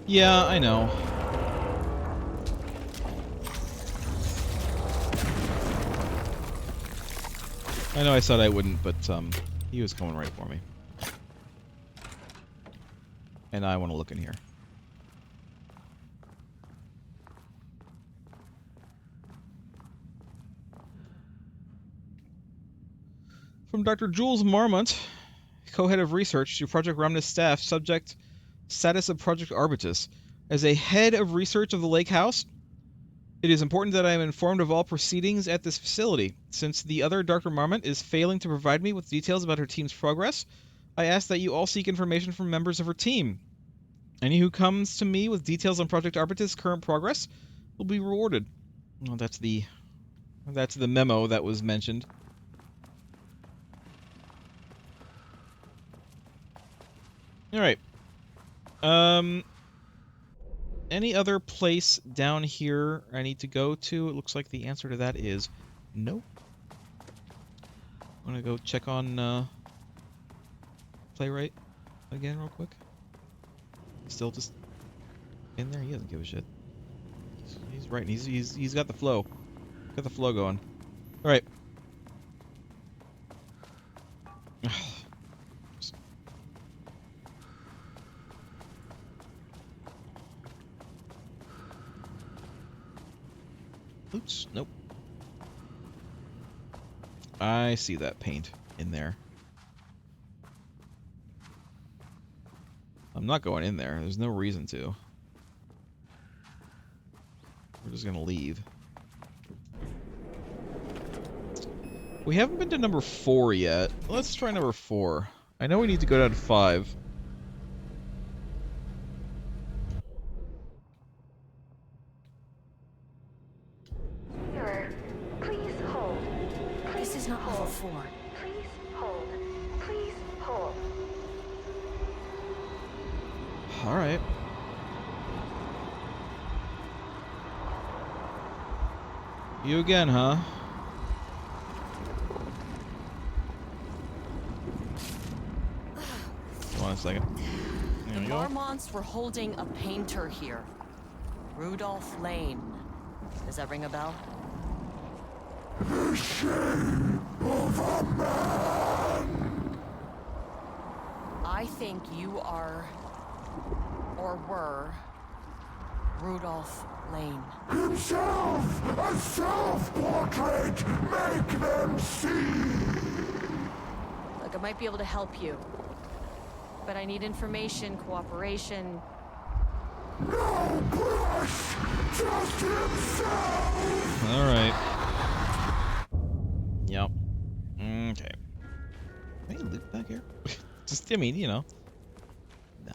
Yeah, I know. I know I said I wouldn't, but he was coming right for me. And I want to look in here. From Dr. Jules Marmont, co-head of research, to Project Remnant staff, subject status of Project Arbitus. As a head of research of the Lake House, it is important that I am informed of all proceedings at this facility. Since the other Dr. Marmont is failing to provide me with details about her team's progress, I ask that you all seek information from members of her team. Any who comes to me with details on Project Arbitus' current progress will be rewarded. Well, that's the memo that was mentioned. Alright. Any other place down here I need to go to? It looks like the answer to that is no. I'm gonna go check on Playwright again real quick. Still just in there? He doesn't give a shit. He's right. He's got the flow. Got the flow going. Alright. Oops, nope. I see that paint in there. I'm not going in there. There's no reason to. We're just gonna leave. We haven't been to number 4 yet. Let's try number 4. I know we need to go down to 5. Please hold. This is not level 4. Please hold. Please hold. Alright. You again, huh? Hold on a second. There we go. Marmonts were holding a painter here. Rudolph Lane. Does that ring a bell? The shape of a man! I think you are, or were, Rudolph Lane. Himself! A self-portrait! Make them see! Look, I might be able to help you. But I need information, cooperation. No brush! Just himself! Alright. Yep. Okay. Any loot back here? Just, I mean, you know. No.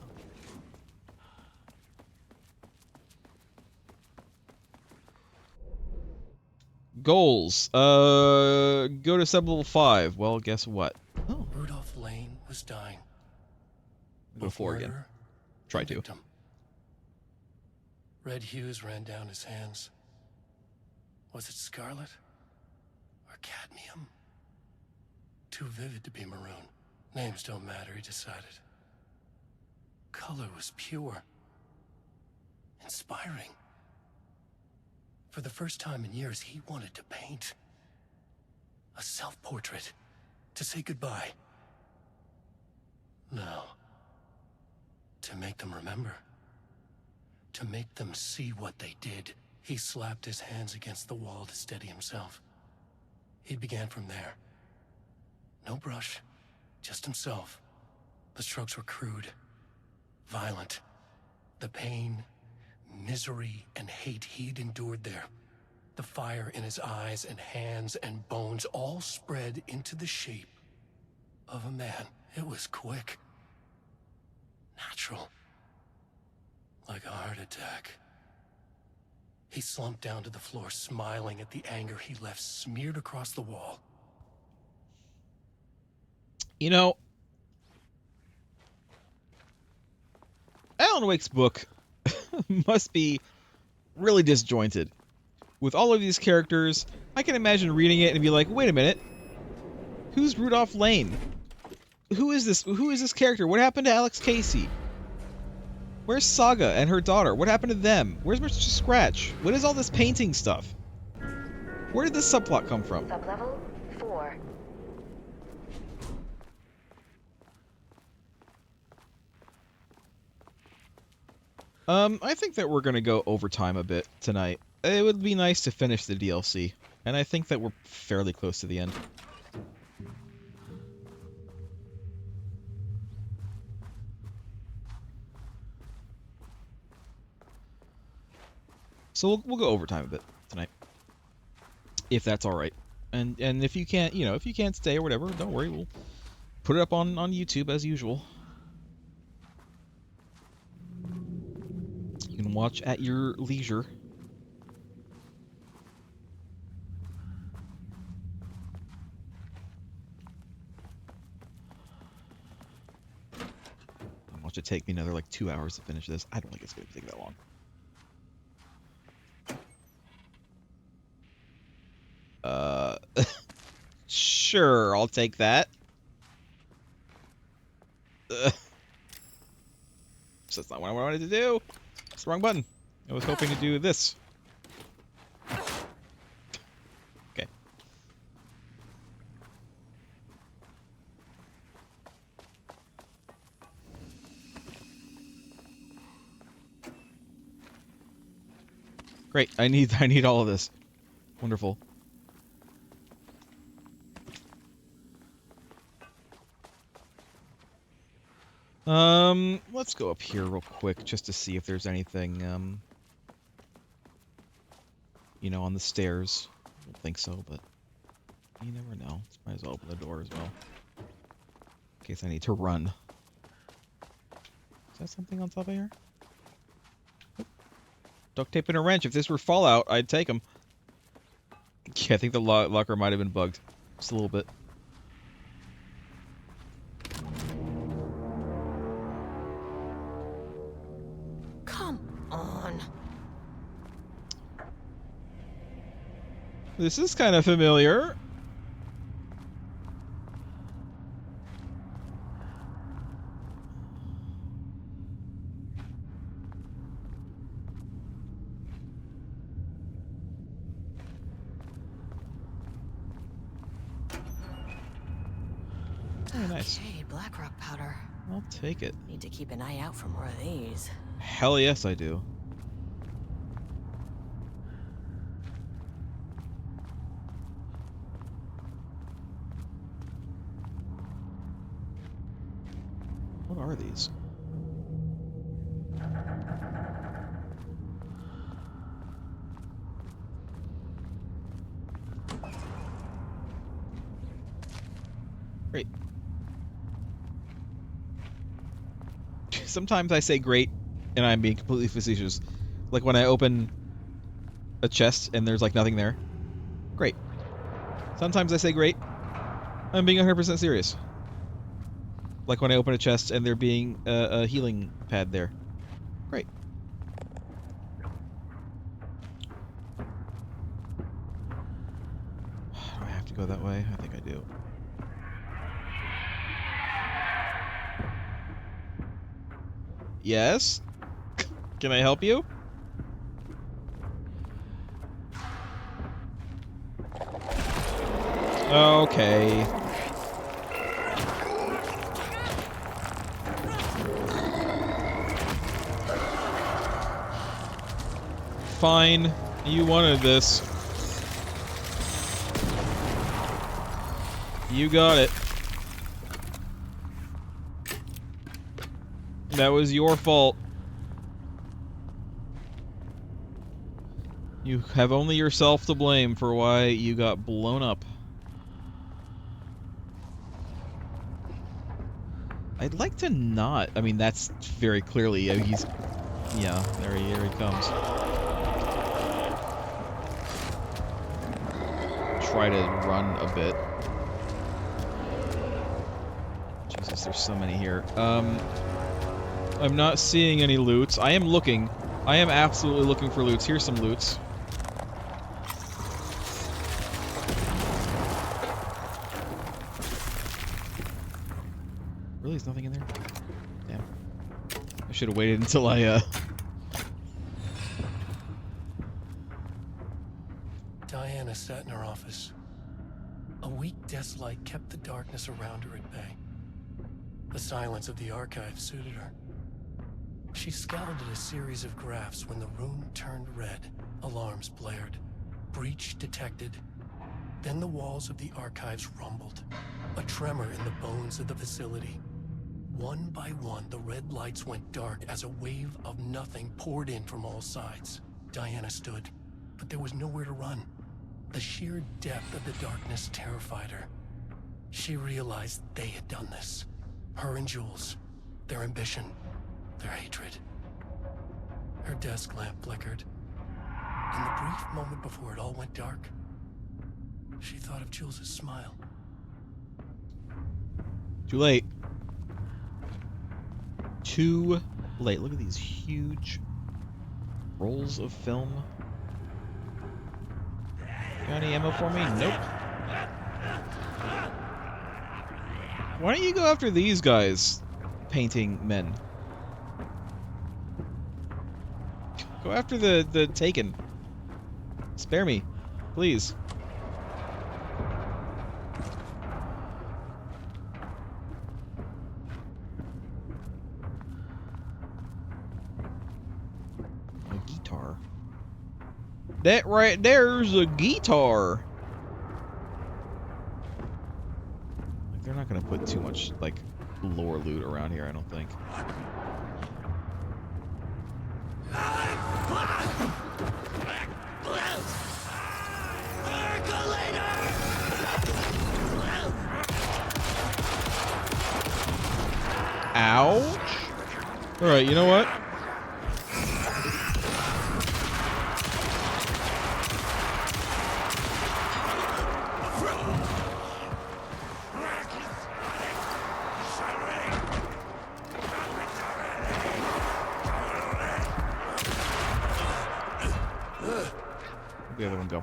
Goals. Go to sub-level 5. Well, guess what? Oh. Rudolph Lane was dying. Go 4 again. Murder, Try to. victim. Red hues ran down his hands. Was it scarlet? Or cadmium? Too vivid to be maroon. Names don't matter, he decided. Color was pure. Inspiring. For the first time in years, he wanted to paint. A self-portrait. To say goodbye. No. To make them remember. To make them see what they did. He slapped his hands against the wall to steady himself. He began from there. No brush, just himself. The strokes were crude, violent. The pain, misery, and hate he'd endured there. The fire in his eyes and hands and bones all spread into the shape of a man. It was quick. Natural. Like a heart attack. He slumped down to the floor, smiling at the anger he left smeared across the wall. You know, Alan Wake's book must be really disjointed. With all of these characters, I can imagine reading it and be like, wait a minute, who's Rudolph Lane? Who is this character? What happened to Alex Casey? Where's Saga and her daughter? What happened to them? Where's Mr. Scratch? What is all this painting stuff? Where did this subplot come from? Sublevel 4. I think that we're gonna go overtime a bit tonight. It would be nice to finish the DLC, and I think that we're fairly close to the end. So we'll go overtime a bit tonight, if that's all right. And if you can't, you know, if you can't stay or whatever, don't worry. We'll put it up on YouTube as usual. You can watch at your leisure. Watch it take me another like 2 hours to finish this. I don't think it's going to take that long. Sure, I'll take that. So that's not what I wanted to do. It's the wrong button. I was hoping to do this. Okay. Great. I need all of this. Wonderful. Let's go up here real quick just to see if there's anything, you know, on the stairs. I don't think so, but you never know. Might as well open the door as well. In case I need to run. Is that something on top of here? Oh. Duct tape and a wrench. If this were Fallout, I'd take them. Yeah, I think the locker might have been bugged. Just a little bit. This is kind of familiar. Very nice. Okay, black rock powder. I'll take it. Need to keep an eye out for more of these. Hell yes, I do. What are these? Great. Sometimes I say great, and I'm being completely facetious. Like when I open a chest and there's like nothing there. Great. Sometimes I say great. I'm being 100% serious. Like when I open a chest and there being a healing pad there. Great. Do I have to go that way? I think I do. Yes? Can I help you? Okay. Fine. You wanted this. You got it. That was your fault. You have only yourself to blame for why you got blown up. I'd like to not. I mean, that's very clearly. He's. Yeah, there he comes. try to run a bit. Jesus, there's so many here. I'm not seeing any loots. I am looking. I am absolutely looking for loots. Here's some loots. Really? There's nothing in there? Damn. I should have waited until I, Diana sat in her office. A weak desk light kept the darkness around her at bay. The silence of the archive suited her. She scowled at a series of graphs when the room turned red. Alarms blared. Breach detected. Then the walls of the archives rumbled. A tremor in the bones of the facility. One by one, the red lights went dark as a wave of nothing poured in from all sides. Diana stood, but there was nowhere to run. The sheer depth of the darkness terrified her. She realized they had done this. Her and Jules. Their ambition. Their hatred. Her desk lamp flickered. In the brief moment before it all went dark, she thought of Jules' smile. Too late. Too late. Look at these huge rolls of film. Got any ammo for me? Nope. Why don't you go after these guys, painting men? Go after the Taken. Spare me, please. A guitar. That right there's a guitar. Like, they're not gonna put too much like lore loot around here, I don't think. Ouch! Alright, you know what? Where'd the other one go?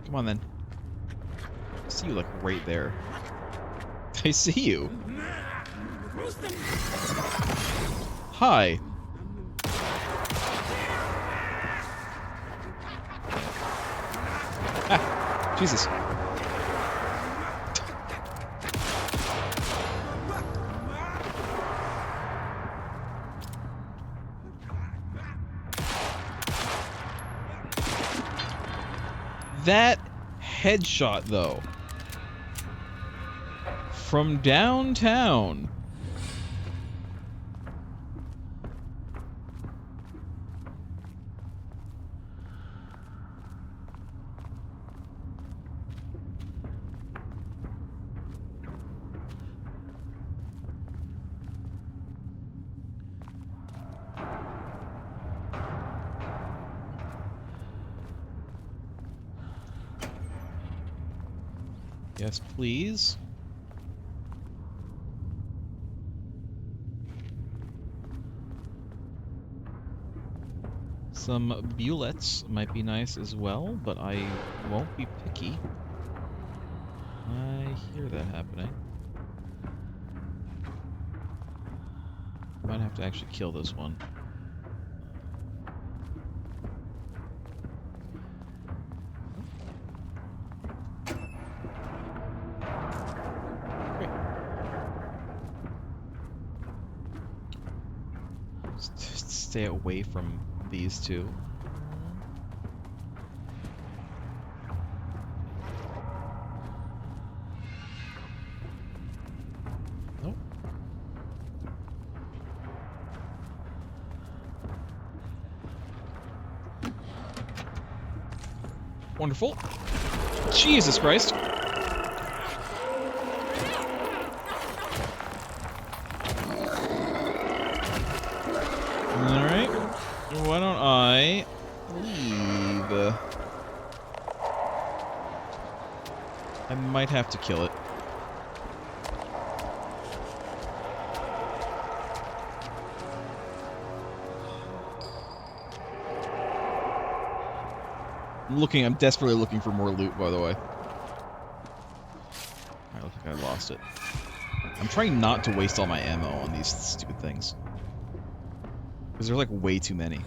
Come on, then. I see you, like, right there. I see you. Hi. Ah, Jesus. That headshot, though, from downtown. Yes, please. Some bullets might be nice as well, but I won't be picky. I hear that happening. Might have to actually kill this one. Stay away from these two. Nope. Wonderful. Jesus Christ. Alright. Why don't I leave? I might have to kill it. I'm desperately looking for more loot, by the way. I look like I lost it. I'm trying not to waste all my ammo on these stupid things. Because there's like way too many.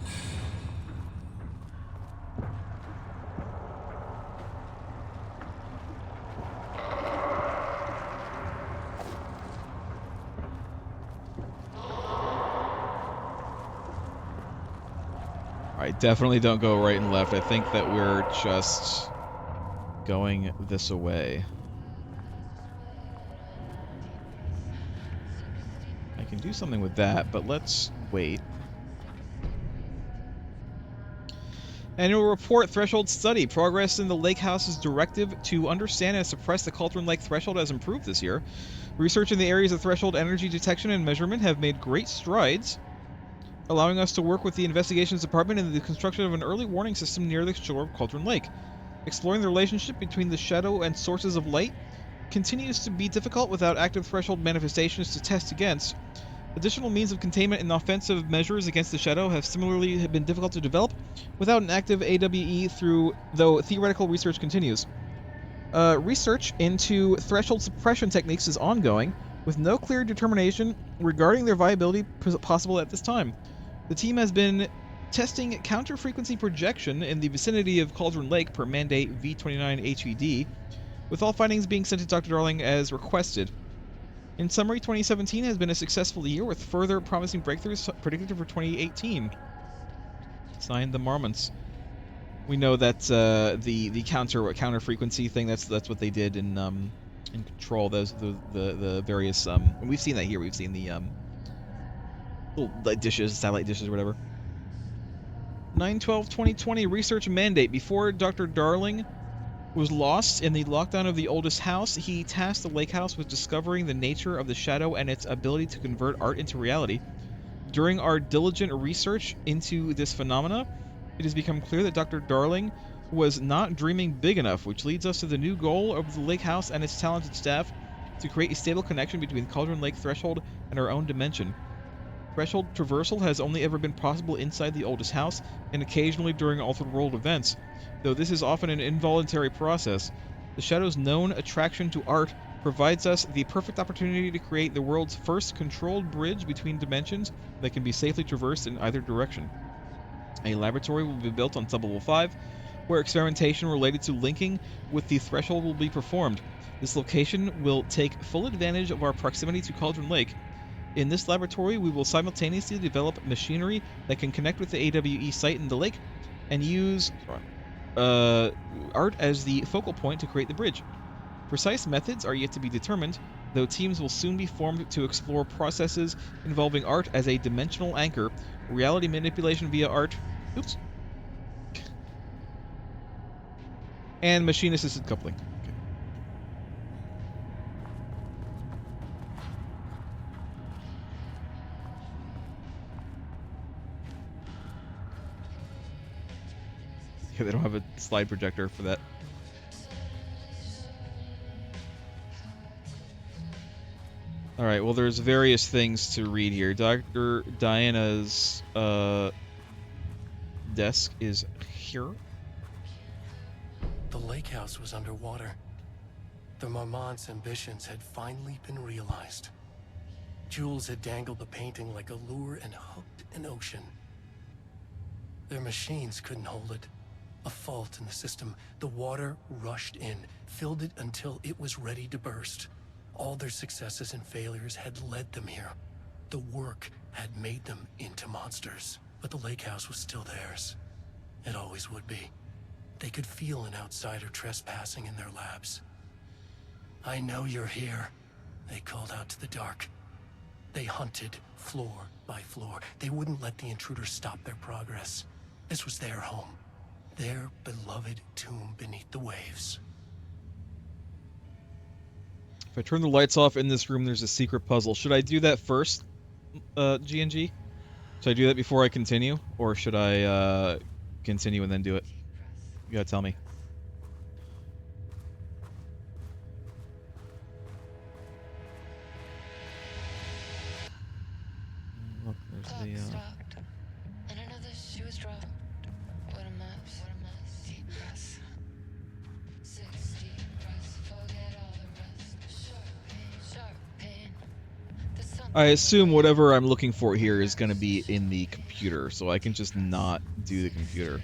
Alright, definitely don't go right and left. I think that we're just going this way. I can do something with that, but let's wait. Annual report, threshold study. Progress in the Lake House's directive to understand and suppress the Cauldron Lake threshold has improved this year. Research in the areas of threshold energy detection and measurement have made great strides, allowing us to work with the investigations department in the construction of an early warning system near the shore of Cauldron Lake. Exploring the relationship between the shadow and sources of light continues to be difficult without active threshold manifestations to test against. Additional means of containment and offensive measures against the shadow have similarly been difficult to develop without an active AWE, though theoretical research continues. Research into threshold suppression techniques is ongoing, with no clear determination regarding their viability possible at this time. The team has been testing counter-frequency projection in the vicinity of Cauldron Lake per mandate V29HED, with all findings being sent to Dr. Darling as requested. In summary, 2017 has been a successful year with further promising breakthroughs predicted for 2018. Signed, the Marmonts. We know that the counter frequency thing, that's what they did in Control. Those the various we've seen that here. We've seen the little dishes, satellite dishes, or whatever. 9/12/2020 research mandate. Before Dr. Darling was lost in the lockdown of the oldest house, he tasked the Lake House with discovering the nature of the shadow and its ability to convert art into reality. During our diligent research into this phenomena, it has become clear that Dr. Darling was not dreaming big enough, which leads us to the new goal of the Lake House and its talented staff to create a stable connection between Cauldron Lake Threshold and our own dimension. Threshold traversal has only ever been possible inside the oldest house and occasionally during altered world events, though this is often an involuntary process. The Shadow's known attraction to art provides us the perfect opportunity to create the world's first controlled bridge between dimensions that can be safely traversed in either direction. A laboratory will be built on Sub-Level 5, where experimentation related to linking with the Threshold will be performed. This location will take full advantage of our proximity to Cauldron Lake. In this laboratory, we will simultaneously develop machinery that can connect with the AWE site in the lake and use art as the focal point to create the bridge. Precise methods are yet to be determined, though teams will soon be formed to explore processes involving art as a dimensional anchor, reality manipulation via art, and machine-assisted coupling. Okay. Yeah, they don't have a slide projector for that. Alright, well there's various things to read here. Dr. Diana's desk is here. The lake house was underwater. The Marmonts' ambitions had finally been realized. Jules had dangled the painting like a lure and hooked an ocean. Their machines couldn't hold it. A fault in the system. The water rushed in, filled it until it was ready to burst. All their successes and failures had led them here. The work had made them into monsters. But the lake house was still theirs. It always would be. They could feel an outsider trespassing in their labs. "I know you're here," they called out to the dark. They hunted floor by floor. They wouldn't let the intruders stop their progress. This was their home, their beloved tomb beneath the waves. If I turn the lights off in this room, there's a secret puzzle. Should I do that first, G&G? Should I do that before I continue? Or should I, continue and then do it? You gotta tell me. Look, there's the, Stopped, and another shoe was dropped. What a mess, deep breaths. 60 breaths, forget all the rest. Sharp pain. There's something I assume whatever I'm looking for here is gonna be in the computer, so I can just not do the computer.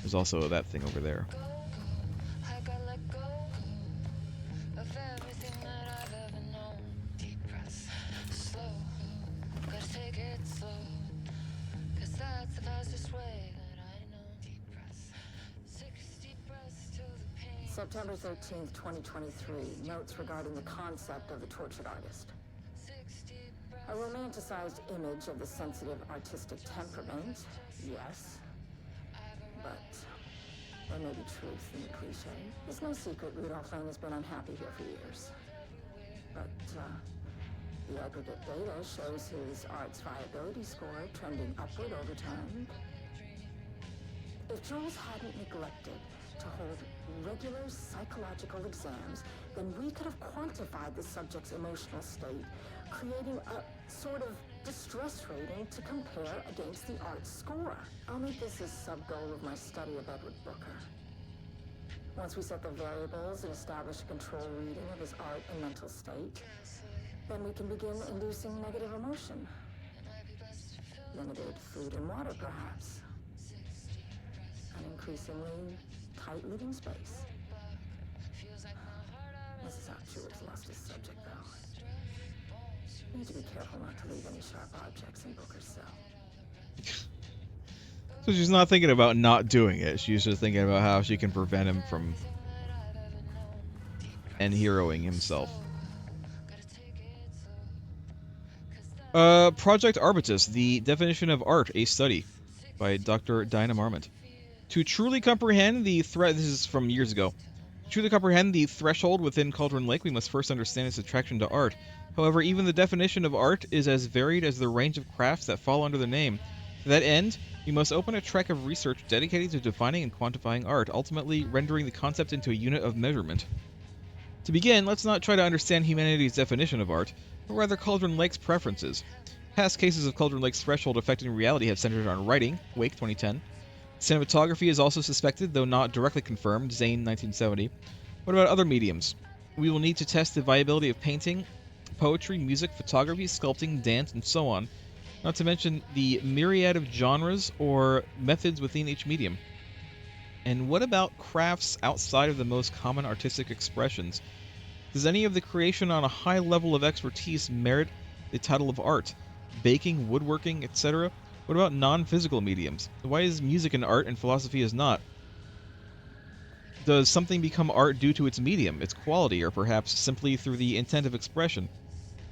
There's also that thing over there. I gotta let go of everything that I've ever known. Deep breaths, slow, gotta take it slow, 'cause that's the fastest way that I know. Deep breaths, 60 breaths till the pain. September 13th, 2023. Notes regarding the concept of the tortured artist. 60 breaths. A romanticized image of the sensitive artistic temperament, yes. But there may be truth in the cliche. It's no secret Rudolph Lane has been unhappy here for years. But the aggregate data shows his art's viability score trending upward over time. If Jules hadn't neglected to hold regular psychological exams, then we could have quantified the subject's emotional state, creating a sort of distress rating to compare against the art's score. I'll make this a sub-goal of my study of Edward Booker. Once we set the variables and establish a control reading of his art and mental state, then we can begin inducing negative emotion. Limited food and water, perhaps. An increasingly tight living space. This is how Jules lost his subject, though. We need to be careful not to leave any sharp objects in Booker's cell. So she's not thinking about not doing it. She's just thinking about how she can prevent him from heroing himself. Project Arbitus, the definition of art, a study, by Dr. Dinah Marmont. To truly comprehend the threat, this is from years ago. To truly comprehend the threshold within Cauldron Lake, we must first understand its attraction to art. However, even the definition of art is as varied as the range of crafts that fall under the name. To that end, we must open a track of research dedicated to defining and quantifying art, ultimately rendering the concept into a unit of measurement. To begin, let's not try to understand humanity's definition of art, but rather Cauldron Lake's preferences. Past cases of Cauldron Lake's threshold affecting reality have centered on writing, Wake 2010. Cinematography is also suspected, though not directly confirmed, Zane 1970. What about other mediums? We will need to test the viability of painting, poetry, music, photography, sculpting, dance, and so on, not to mention the myriad of genres or methods within each medium. And what about crafts outside of the most common artistic expressions? Does any of the creation on a high level of expertise merit the title of art? Baking, woodworking, etc.? What about non-physical mediums? Why is music an art and philosophy is not? Does something become art due to its medium, its quality, or perhaps simply through the intent of expression?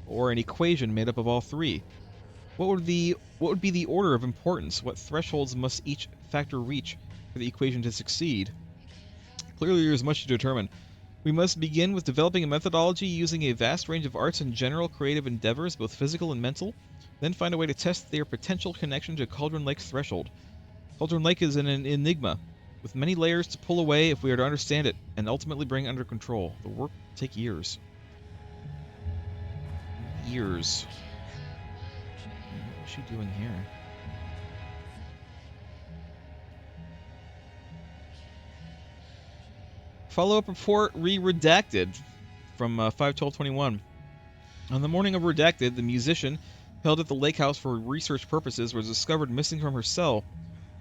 Or an equation made up of all three? What would be the order of importance? What thresholds must each factor reach for the equation to succeed? Clearly there is much to determine. We must begin with developing a methodology using a vast range of arts and general creative endeavors, both physical and mental, then find a way to test their potential connection to Cauldron Lake's threshold. Cauldron Lake is an enigma, with many layers to pull away if we are to understand it, and ultimately bring under control. The work will take years. Years. What's she doing here? Follow-up report redacted from 5/12/21. On the morning of Redacted, the musician held at the lake house for research purposes was discovered missing from her cell.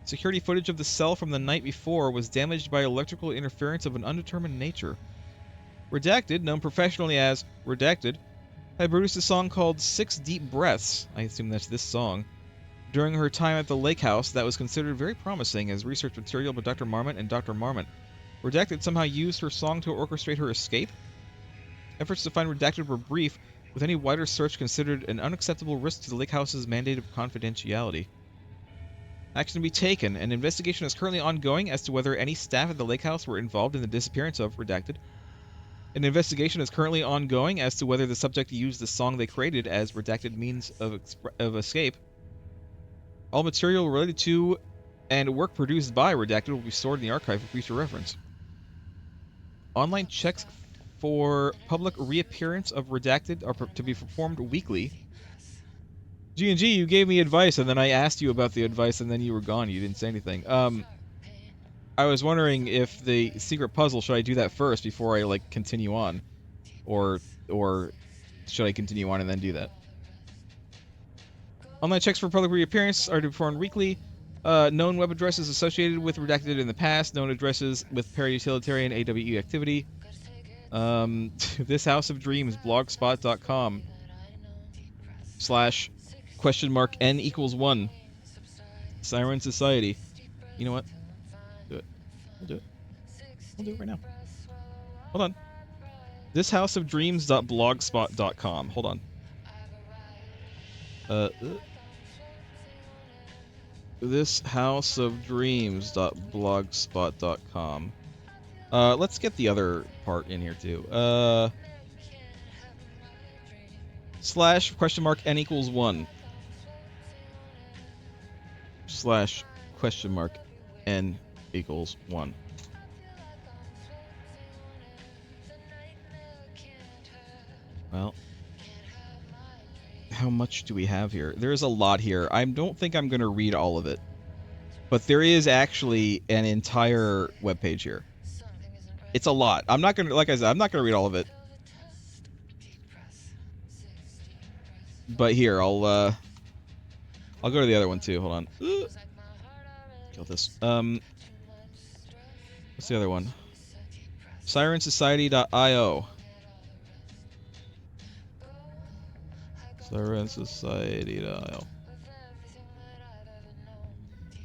Security footage of the cell from the night before was damaged by electrical interference of an undetermined nature. Redacted, known professionally as Redacted, had produced a song called 6 Deep Breaths, I assume that's this song, during her time at the lake house that was considered very promising as research material by Dr. Marmont and Dr. Marmont. Redacted somehow used her song to orchestrate her escape? Efforts to find Redacted were brief, with any wider search considered an unacceptable risk to the lake house's mandate of confidentiality. Action to be taken. An investigation is currently ongoing as to whether any staff at the lake house were involved in the disappearance of Redacted. An investigation is currently ongoing as to whether the subject used the song they created as Redacted means of escape. All material related to and work produced by Redacted will be stored in the archive for future reference. Online checks for public reappearance of Redacted are to be performed weekly. G&G, you gave me advice, and then I asked you about the advice, and then you were gone. You didn't say anything. I was wondering if the secret puzzle, should I do that first before I, like, continue on? Or should I continue on and then do that? Online checks for public reappearance are to be performed weekly. Known web addresses associated with Redacted in the past. Known addresses with parutilitarian AWE activity. This House of Dreams, blogspot.com /N=1. Siren Society. You know what? Do it. We'll do it. We'll do it right now. Hold on. Thishouseofdreams.blogspot.com. Hold on. Thishouseofdreams.blogspot.com. Let's get the other part in here too. /N=1. /N=1. Well, how much do we have here? There's a lot here. I don't think I'm going to read all of it. But there is actually an entire webpage here. It's a lot. I'm not going to, like I said, I'm not going to read all of it. But here, I'll go to the other one too. Hold on. Kill this. What's the other one? Sirensociety.io. Sirensociety.io.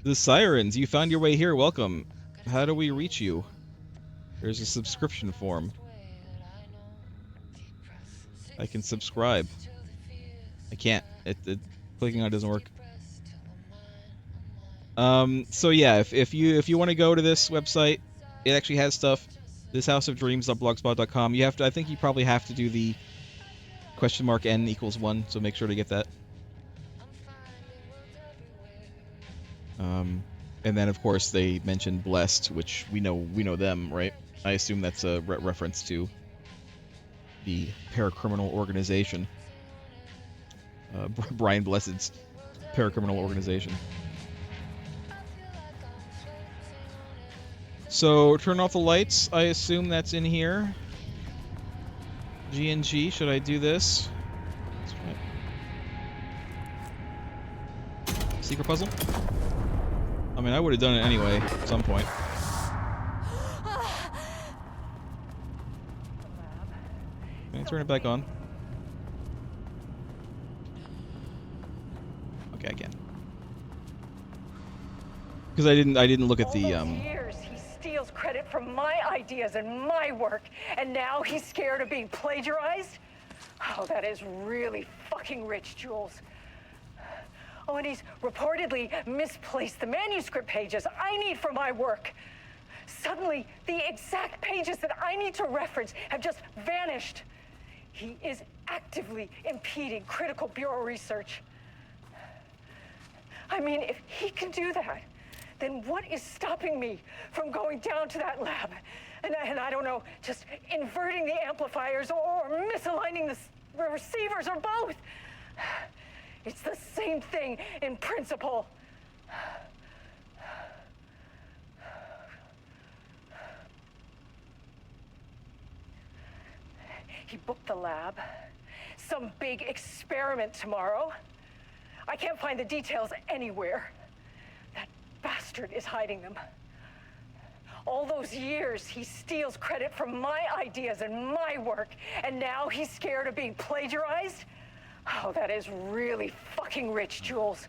The Sirens, you found your way here. Welcome. How do we reach you? There's a subscription form. I can subscribe. I can't. Clicking on it doesn't work. So yeah, if you want to go to this website, it actually has stuff. Thishouseofdreams.blogspot.com. You have to. I think you probably have to do the !N=1. So make sure to get that. And then of course they mentioned Blessed, which we know them, right? I assume that's a reference to the paracriminal organization. Brian Blessed's paracriminal organization. So, turn off the lights. I assume that's in here. G&G, should I do this? Secret puzzle? I mean, I would have done it anyway at some point. Can I turn it back on? Okay, I can. Because I didn't look at the Years he steals credit for my ideas and my work, and now he's scared of being plagiarized? Oh, that is really fucking rich, Jules. Oh, and he's reportedly misplaced the manuscript pages I need for my work. Suddenly, the exact pages that I need to reference have just vanished. He is actively impeding critical bureau research. I mean, if he can do that, then what is stopping me from going down to that lab? And I don't know, just inverting the amplifiers or misaligning the receivers or both. It's the same thing in principle. He booked the lab. Some big experiment tomorrow. I can't find the details anywhere. That bastard is hiding them. All those years, he steals credit for my ideas and my work, and now he's scared of being plagiarized? Oh, that is really fucking rich, Jules.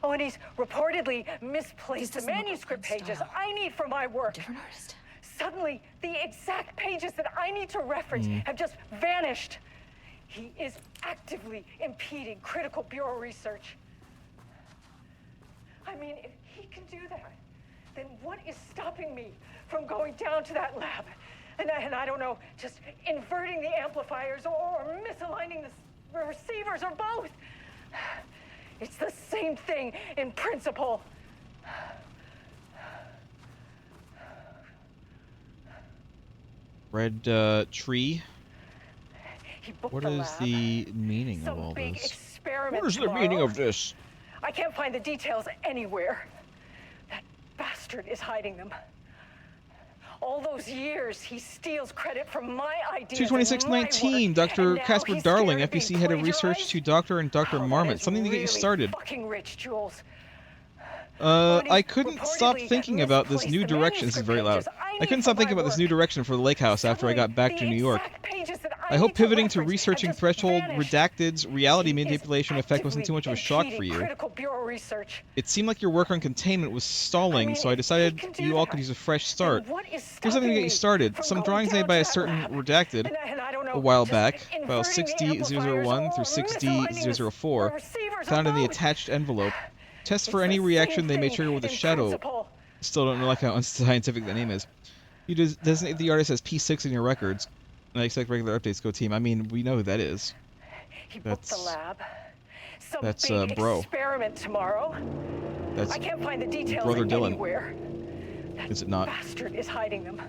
Oh, and he's reportedly misplaced the manuscript pages I need for my work. Different artist. Suddenly, the exact pages that I need to reference have just vanished. He is actively impeding critical bureau research. I mean, if he can do that, then what is stopping me from going down to that lab? And I don't know, just inverting the amplifiers or misaligning the receivers or both. It's the same thing in principle. Red tree. He booked What the is lab. the meaning of Some all big this? experiment What is the tomorrow. meaning of this? I can't find the details anywhere. That bastard is hiding them. All those years, he steals credit from my ideas. 22619, Dr. Casper Darling, FBC head of research to Dr. and Dr. Marmont. Something to get you started. Fucking rich, Jules. I couldn't stop thinking about this new direction. This is very loud. I couldn't stop thinking about this new direction for the lake house after I got back to New York. I hope pivoting to researching threshold redacteds, reality manipulation effect wasn't too much of a shock for you. It seemed like your work on containment was stalling, so I decided you all could use a fresh start. Here's something to get you started. Some drawings made by a certain redacted a while back, files 6D001 through 6D004, found in the attached envelope. Test for any reaction they may trigger with a shadow. Still don't know like how unscientific the name is. You designate the artist as P6 in your records. And I expect regular updates go team. I mean, we know who that is. That's bro. Experiment tomorrow. That's I can't find the details brother Dylan. anywhere. Is it not? Bastard is hiding them.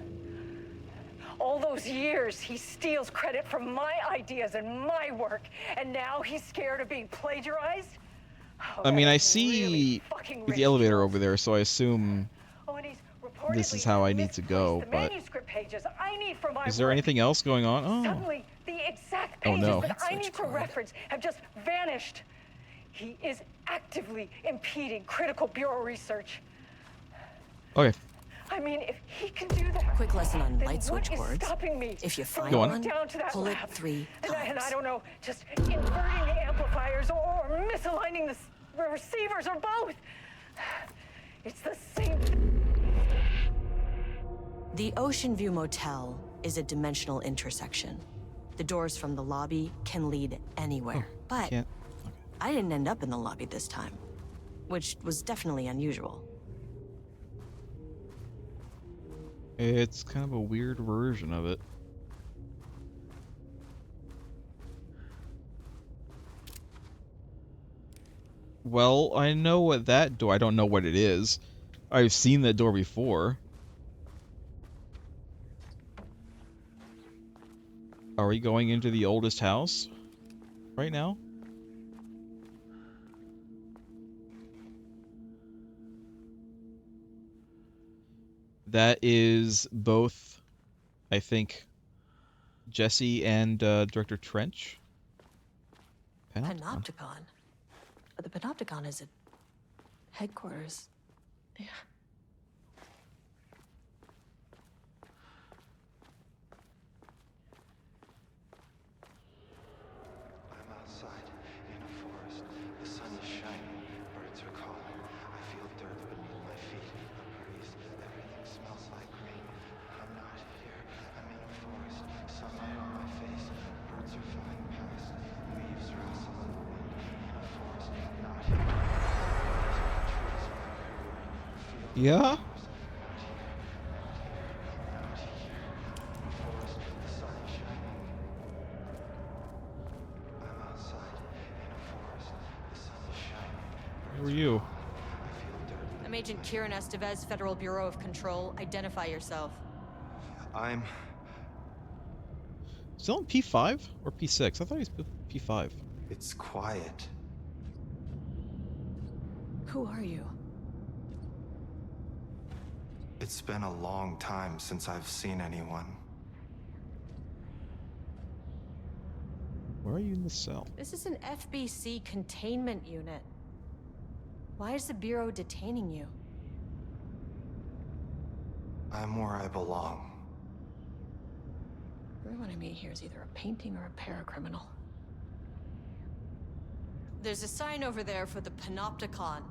All those years, he steals credit from my ideas and my work, and now he's scared of being plagiarized? Oh, I mean, I really see the elevator over there, so I assume this is how I need to go, but is there anything else going on? Oh. Suddenly, the exact pages that I need for reference have just vanished. He is actively impeding critical bureau research. Okay. I mean, if he can do that, Quick lesson on light what switch is boards. stopping me If you from find going one, down to that pull it lab? 3 times. And I don't know, just inverting the amplifiers or misaligning the receivers or both. It's the same. The Ocean View Motel is a dimensional intersection. The doors from the lobby can lead anywhere. But I didn't end up in the lobby this time, which was definitely unusual. It's kind of a weird version of it. Well, I know what that door... I don't know what it is. I've seen that door before. Are we going into the oldest house right now? That is both, I think, Jesse and Director Trench. Panopticon. But the Panopticon is at headquarters. Yeah. I'm outside in a forest. The sun is shining. Birds are calling. I feel dirt beneath my feet. A breeze. Everything smells like green. I'm not here. I'm in a forest. Sunlight on my face. Birds are flying past. Leaves rustle in the wind. In a forest. Not here. Trees are everywhere. Yeah? Who are you? I'm Agent Estevez, Federal Bureau of Control. Identify yourself. I'm... Still in P5 or P6? I thought he was P5. It's quiet. Who are you? It's been a long time since I've seen anyone. Where are you in the cell? This is an FBC containment unit. Why is the Bureau detaining you? I'm where I belong. Everyone I meet here is either a painting or a paracriminal. There's a sign over there for the Panopticon.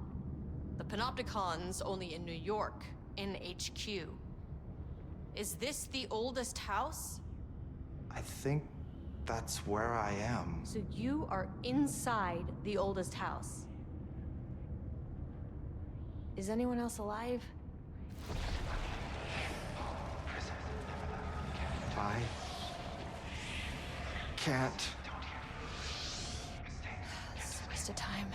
The Panopticon's only in New York, in HQ. Is this the oldest house? I think that's where I am. So you are inside the oldest house. Is anyone else alive? I can't. This is a waste of time.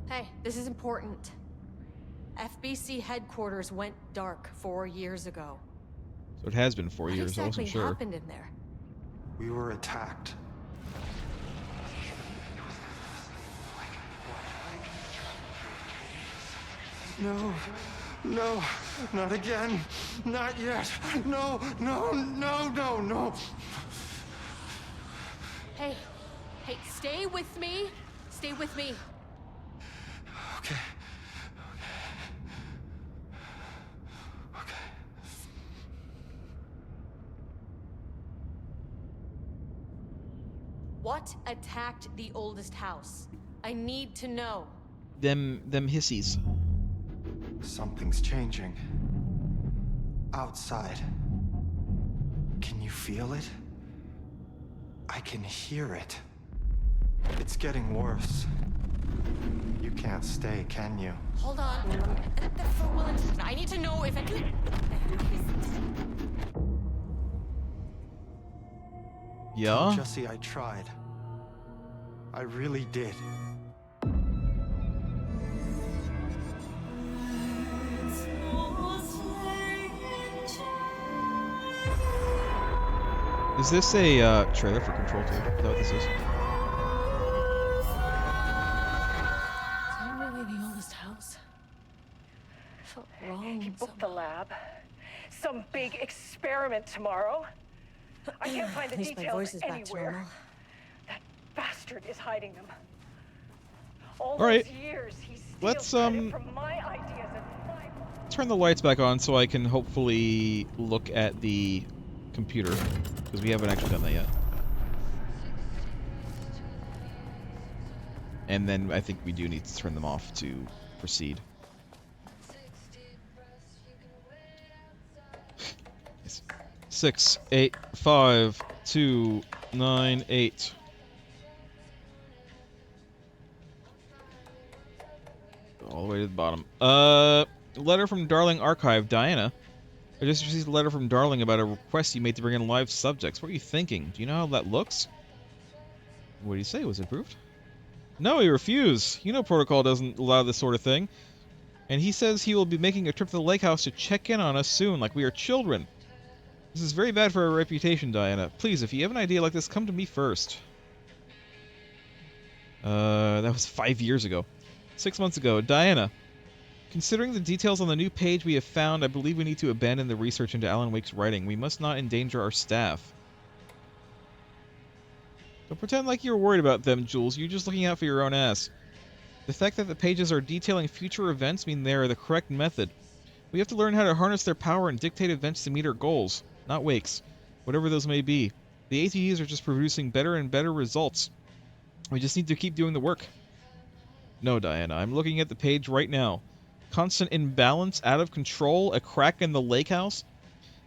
Hey, this is important. FBC headquarters went dark 4 years ago. So it has been 4 years. I wasn't sure. What exactly happened in there? We were attacked. No, no, not again. Not yet. No, no, no, no, no. Hey, stay with me. Stay with me. Okay. Okay. What attacked the oldest house? I need to know. Them hissies. Something's changing. Outside. Can you feel it? I can hear it. It's getting worse. You can't stay, can you? Hold on. I need to know if I can. Yeah? Jesse, I tried. I really did. Is this a trailer for Control 2? Is that what this is? Is that really the oldest house? I felt wrong. He booked the lab. Some big experiment tomorrow. I can't find the At least my details voice is back to normal. anywhere. That bastard is hiding them. All right. these years he steals Let's, credit from my ideas and my... Turn the lights back on so I can hopefully look at the computer, because we haven't actually done that yet. And then I think we do need to turn them off to proceed. 6, 8, 5, 2, 9, 8. All the way to the bottom. Letter from Darling Archive. Diana, I just received a letter from Darling about a request you made to bring in live subjects. What are you thinking? Do you know how that looks? What did he say? Was it approved? No, he refused. You know protocol doesn't allow this sort of thing. And he says he will be making a trip to the lake house to check in on us soon, like we are children. This is very bad for our reputation, Diana. Please, if you have an idea like this, come to me first. That was 5 years ago. 6 months ago. Diana, considering the details on the new page we have found, I believe we need to abandon the research into Alan Wake's writing. We must not endanger our staff. Don't pretend like you're worried about them, Jules. You're just looking out for your own ass. The fact that the pages are detailing future events mean they are the correct method. We have to learn how to harness their power and dictate events to meet our goals, not Wake's, whatever those may be. The ATDs are just producing better and better results. We just need to keep doing the work. No, Diana, I'm looking at the page right now. Constant imbalance, out of control, a crack in the lake house?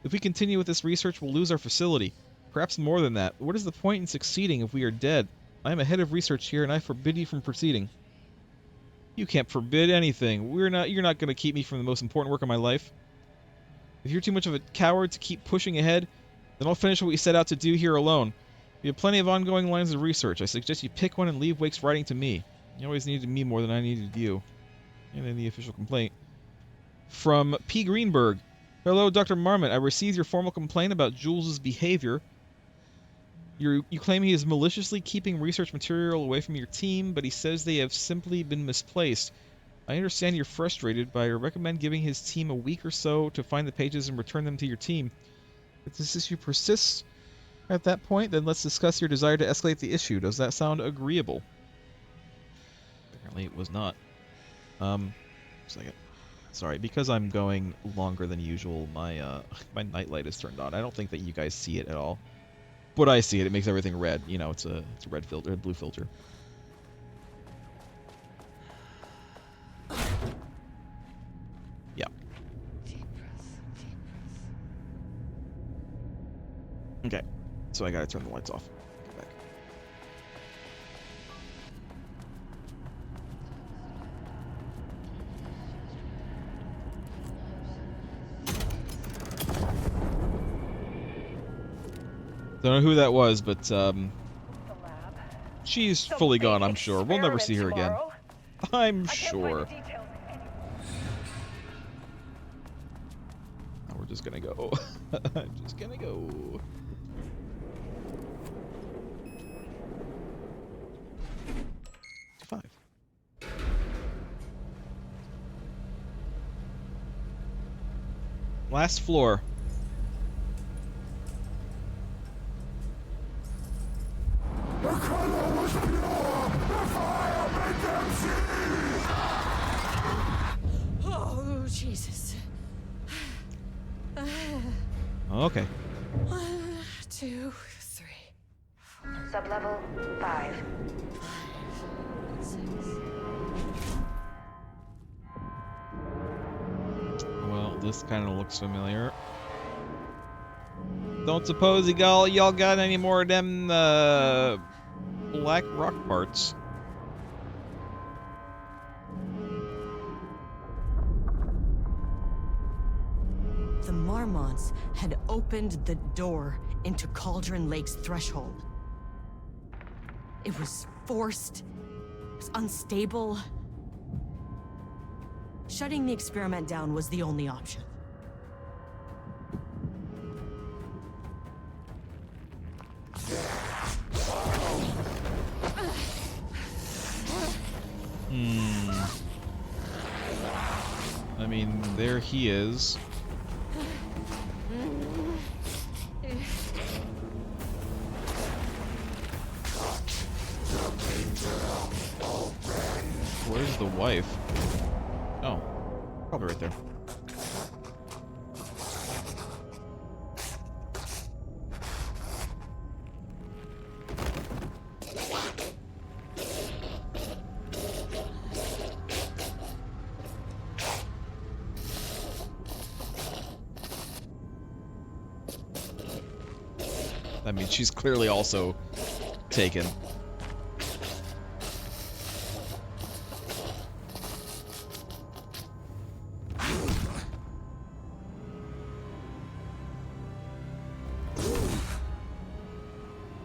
If we continue with this research, we'll lose our facility. Perhaps more than that. What is the point in succeeding if we are dead? I am a head of research here, and I forbid you from proceeding. You can't forbid anything. You're not going to keep me from the most important work of my life. If you're too much of a coward to keep pushing ahead, then I'll finish what we set out to do here alone. We have plenty of ongoing lines of research. I suggest you pick one and leave Wake's writing to me. You always needed me more than I needed you. And in the official complaint. From P. Greenberg. Hello, Dr. Marmont. I received your formal complaint about Jules' behavior. You claim he is maliciously keeping research material away from your team, but he says they have simply been misplaced. I understand you're frustrated, but I recommend giving his team a week or so to find the pages and return them to your team. If this issue persists at that point, then let's discuss your desire to escalate the issue. Does that sound agreeable? Apparently it was not. Second. Sorry, because I'm going longer than usual, my my nightlight is turned on. I don't think that you guys see it at all. But I see it. It makes everything red. You know, it's a red filter, a blue filter. Yeah. Okay. So I gotta turn the lights off. Get back. Don't know who that was, but The lab. she's Some fully big gone, I'm sure. We'll never experiment see her again. tomorrow. I'm I can't sure. find the details anywhere. Now we're just gonna go. I'm just gonna go. Five. Last floor. Oh, Jesus. Okay. 1, 2, 3. Sublevel 5. 6. Well, this kind of looks familiar. Don't suppose y'all got any more of them black rock parts? The Marmonts had opened the door into Cauldron Lake's threshold. It was forced. It was unstable. Shutting the experiment down was the only option. I mean, there he is. Where's the wife? Oh, probably right there. I mean, she's clearly also taken.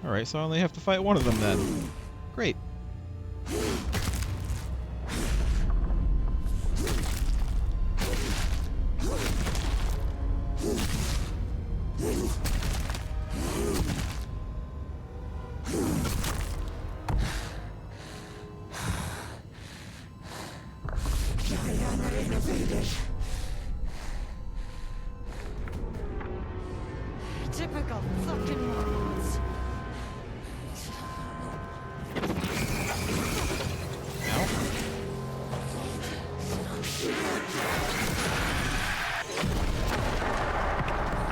Alright, so I only have to fight one of them then. Great. Typical fucking Marmonts. Ow.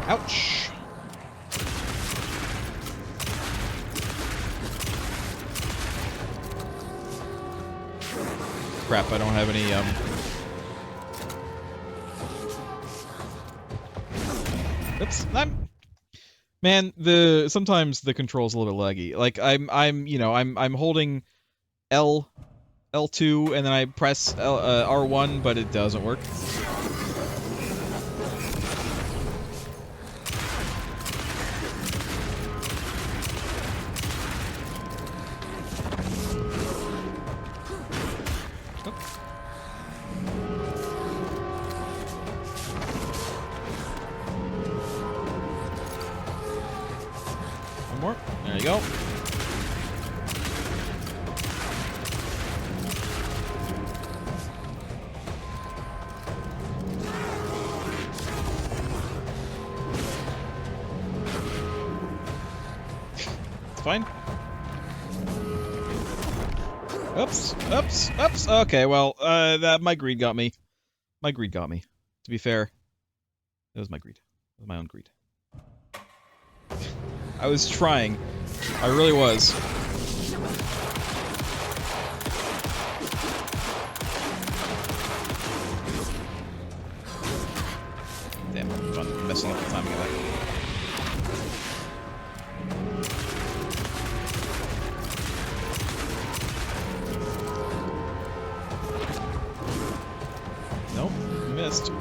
Ouch. Crap, I don't have any, Oops, Man, sometimes the control's a little bit laggy. Like, I'm holding L2, and then I press R1, but it doesn't work. More. There you go. It's fine. Oops, oops, oops. Okay, well, my greed got me. My greed got me. To be fair, it was my greed. It was my own greed. I was trying. I really was. Damn, I'm messing up the timing of that. Nope, missed.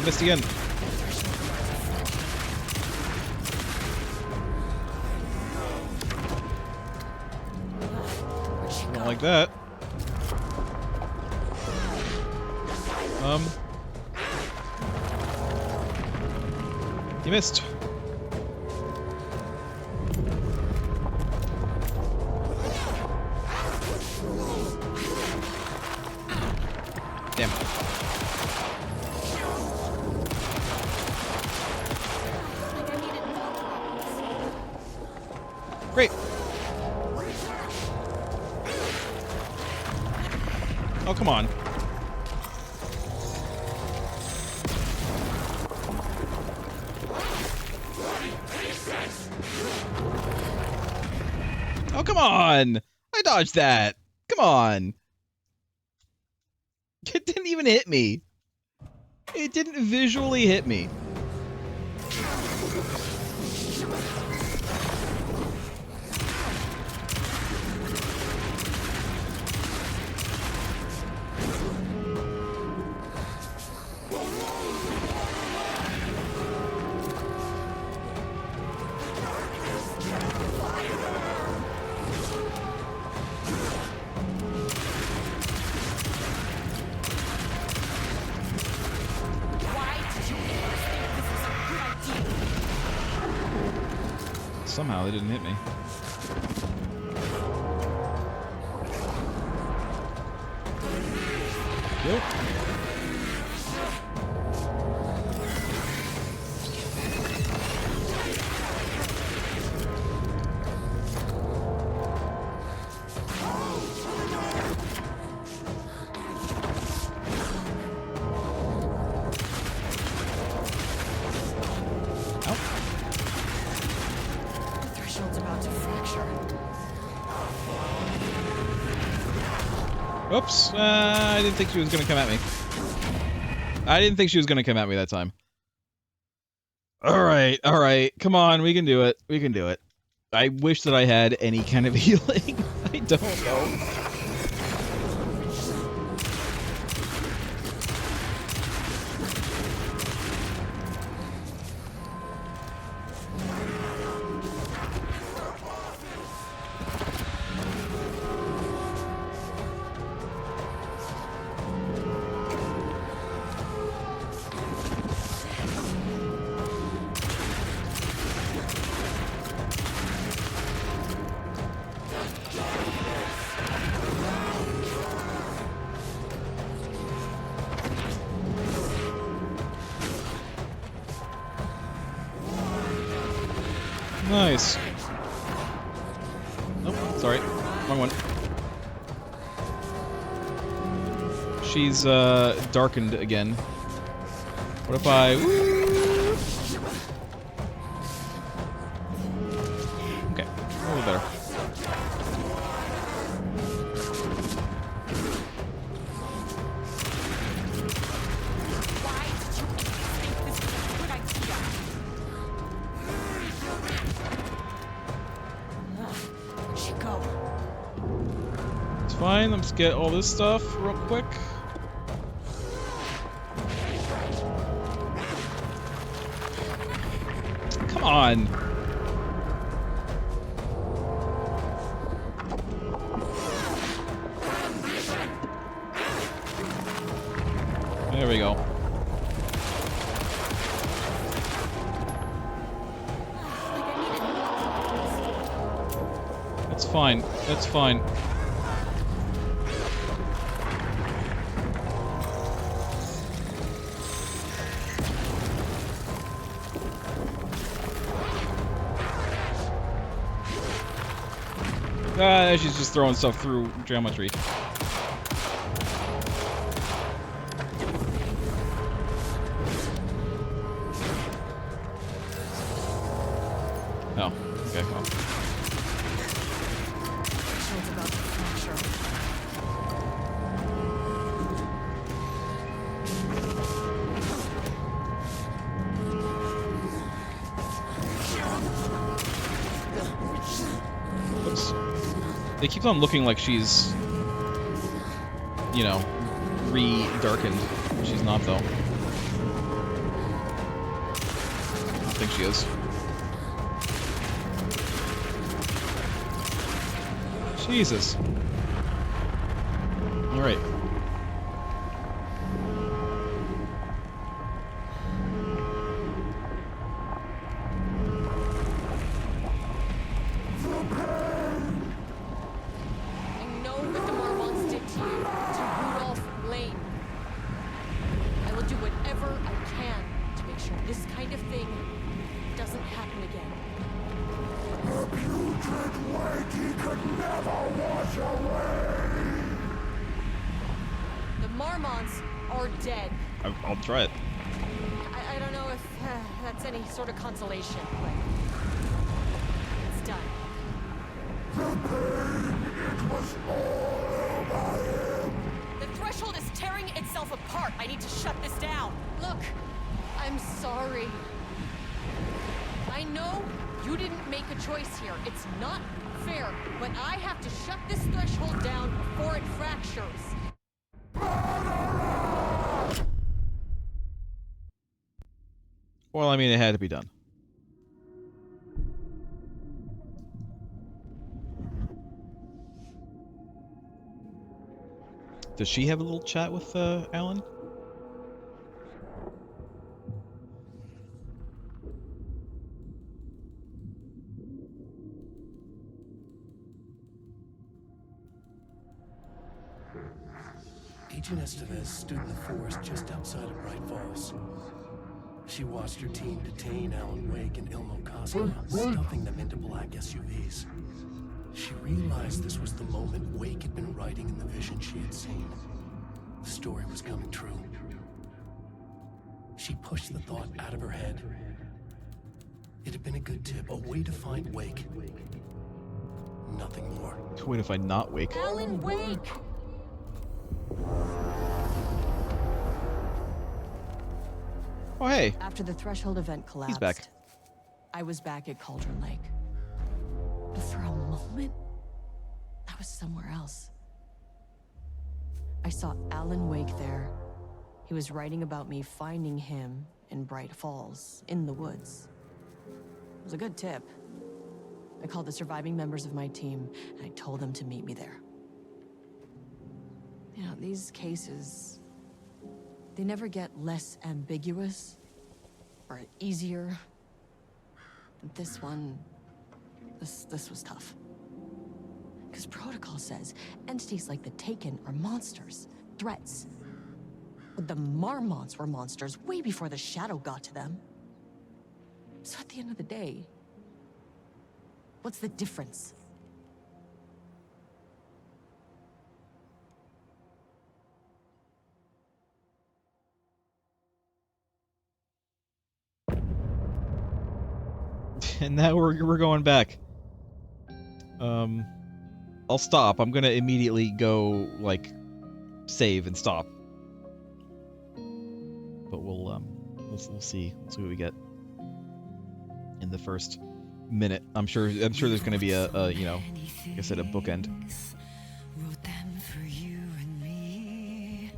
Missed again. like that. You missed. Damn. Great. Oh, come on. Oh, come on! I dodged that! Come on! It didn't even hit me. It didn't visually hit me. Somehow they didn't hit me. Yep. Oops, I didn't think she was gonna come at me. I didn't think she was gonna come at me that time. Alright, come on, we can do it. We can do it. I wish that I had any kind of healing. I don't know. Nice. Nope, sorry. Wrong one. She's, darkened again. What if I... Woo! Okay, a little better. Fine, let's get all this stuff real quick. Come on! There we go. It's fine. It's fine. She's just throwing stuff through geometry. Oh, okay, well. It keeps on looking like she's, you know, re-darkened. She's not, though. I don't think she is. Jesus. Alright. I know what the Marmonts did to you, to Rudolph Lane. I will do whatever I can to make sure this kind of thing doesn't happen again. The putrid weight he could never wash away! The Marmonts are dead. I'll try it. I don't know if that's any sort of consolation, but it's done. The pain, it was all over him! The threshold is tearing itself apart. I need to shut this down. Look, I'm sorry. I know you didn't make a choice here. It's not fair, but I have to shut this threshold down before it fractures. Well, I mean, it had to be done. Does she have a little chat with Alan? Agent Estevez stood in the forest just outside of Bright Falls. She watched her team detain Alan Wake and Ilmo Koska, stuffing them into black SUVs. She realized this was the moment Wake had been writing in the vision she had seen. The story was coming true. She pushed the thought out of her head. It had been a good tip, a way to find Wake. Nothing more. Wait, if I not Wake? Alan Wake! Oh, hey. After the threshold event collapsed, He's back. I was back at Cauldron Lake. But for a moment, I was somewhere else. I saw Alan Wake there. He was writing about me finding him in Bright Falls, in the woods. It was a good tip. I called the surviving members of my team, and I told them to meet me there. You know, these cases, they never get less ambiguous or easier. But this one, this was tough. Because protocol says entities like the Taken are monsters, threats. But the Marmonts were monsters way before the Shadow got to them. So at the end of the day, what's the difference? And now we're going back. I'll stop. I'm gonna immediately go, like, save and stop. But we'll see. We'll see what we get in the first minute. I'm sure there's gonna be a you know, like I said, a bookend. Wrote them for you and me.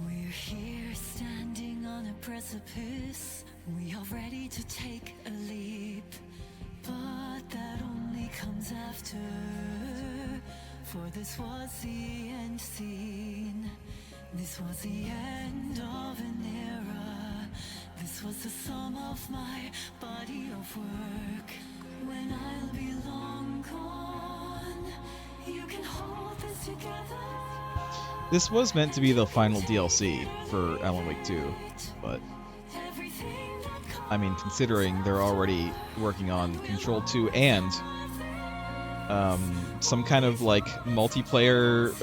We're here standing on a precipice. We are ready to take a leap, but that only comes after. For this was the end scene. This was the end of an era. This was the sum of my body of work. When I'll be long gone, you can hold this together. This was meant to be the final DLC for Alan Wake 2, but I mean, considering they're already working on Control 2 and some kind of like multiplayer,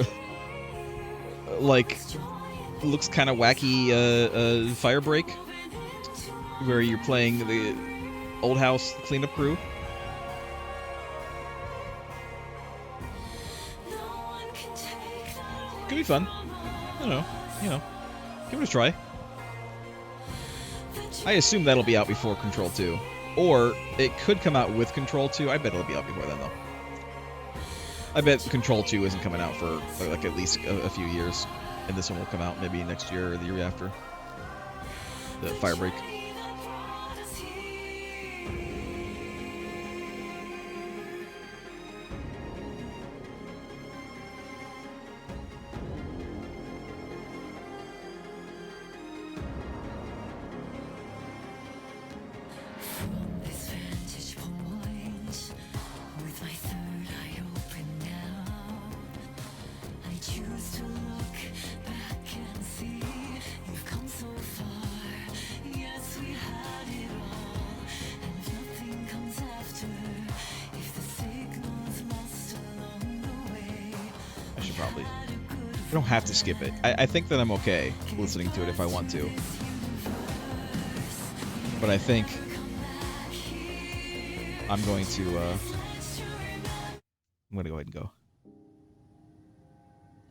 like looks kind of wacky Firebreak, where you're playing the old house cleanup crew. Could be fun. I don't know. You know, give it a try. I assume that'll be out before Control 2. Or it could come out with Control 2. I bet it'll be out before then, though. I bet Control 2 isn't coming out for like at least a few years. And this one will come out maybe next year or the year after. The Firebreak. probably. I don't have to skip it. I think that I'm okay listening to it if I want to. But I think I'm going to go ahead and go.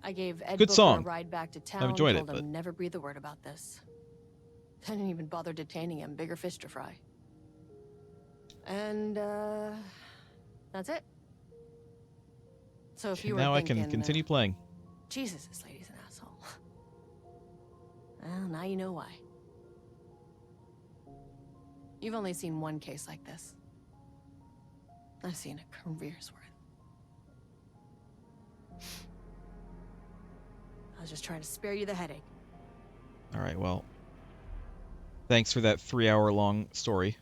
I gave Ed Good Booker song. a ride back to town. I've enjoyed told it, him but never breathe a word about this. I didn't even bother detaining him. Bigger fish to fry. And that's it. So if you were now I thinking, can continue playing. Jesus, this lady's an asshole. Well, now you know why. You've only seen one case like this. I've seen a career's worth. I was just trying to spare you the headache. All right, well, thanks for that 3-hour-long story.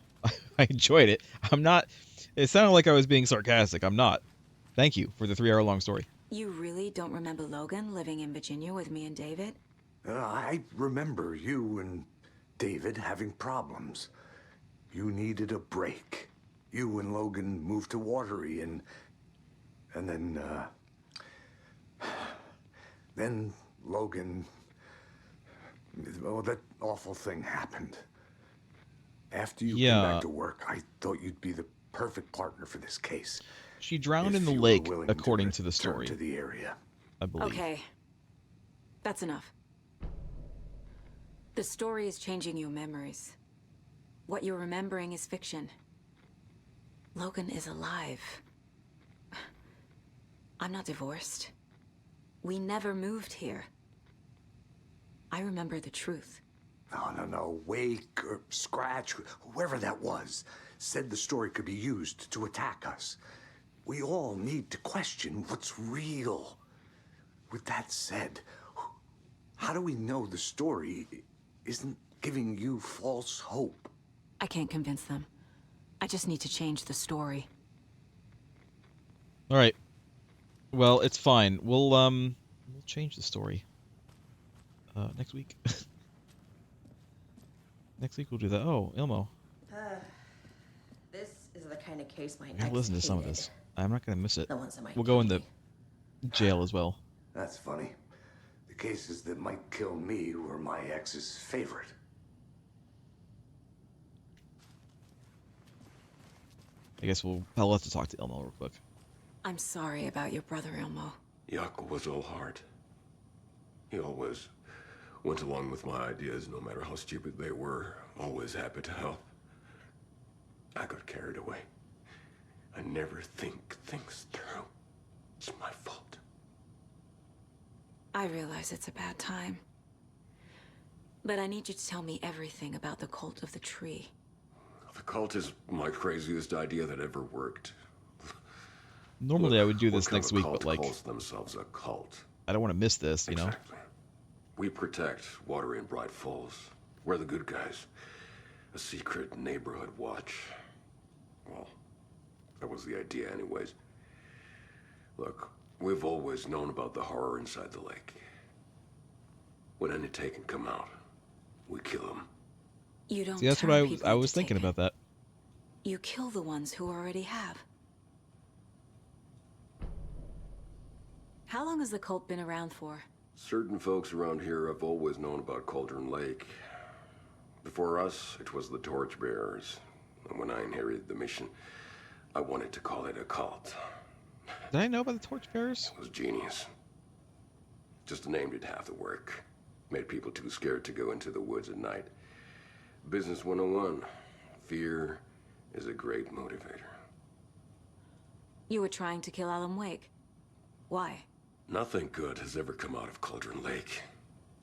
I enjoyed it. I'm not. It sounded like I was being sarcastic. I'm not. Thank you for the 3-hour-long story. You really don't remember Logan living in Virginia with me and David? I remember you and David having problems. You needed a break. You and Logan moved to Watery, and then Logan, oh, that awful thing happened. After you came back to work, I thought you'd be the perfect partner for this case. She drowned in the If you were lake, willing according to the return story. to the area. I believe. Okay. That's enough. The story is changing your memories. What you're remembering is fiction. Logan is alive. I'm not divorced. We never moved here. I remember the truth. No. Wake or Scratch, whoever that was, said the story could be used to attack us. We all need to question what's real. With that said, how do we know the story isn't giving you false hope? I can't convince them. I just need to change the story. All right. Well, it's fine. We'll change the story. Next week. Next week we'll do that. Oh, Ilmo. This is the kind of case my I gotta listen to some of this. I'm not gonna miss it. The ones that might We'll go in the jail as well. That's funny. The cases that might kill me were my ex's favorite. I guess I'll have to talk to Ilmo real quick. I'm sorry about your brother, Ilmo. Jaakko was all heart. He always went along with my ideas, no matter how stupid they were. Always happy to help. I got carried away. I never think things through. It's my fault. I realize it's a bad time. But I need you to tell me everything about the cult of the tree. The cult is my craziest idea that ever worked. Normally Look, I would do this what kind next of week, cult but like calls themselves a cult? I don't want to miss this, you know. Exactly. We protect Watery and Bright Falls. We're the good guys. A secret neighborhood watch. Well, that was the idea anyways. Look, we've always known about the horror inside the lake. When any Taken come out, we kill them. You don't. See, that's what I was thinking about that. You kill the ones who already have. How long has the cult been around for? Certain folks around here have always known about Cauldron Lake. Before us, it was the Torchbearers. And when I inherited the mission, I wanted to call it a cult. Did I know about the Torchbearers? It was genius. Just a name did half the work. Made people too scared to go into the woods at night. Business 101. Fear is a great motivator. You were trying to kill Alan Wake. Why? Nothing good has ever come out of Cauldron Lake.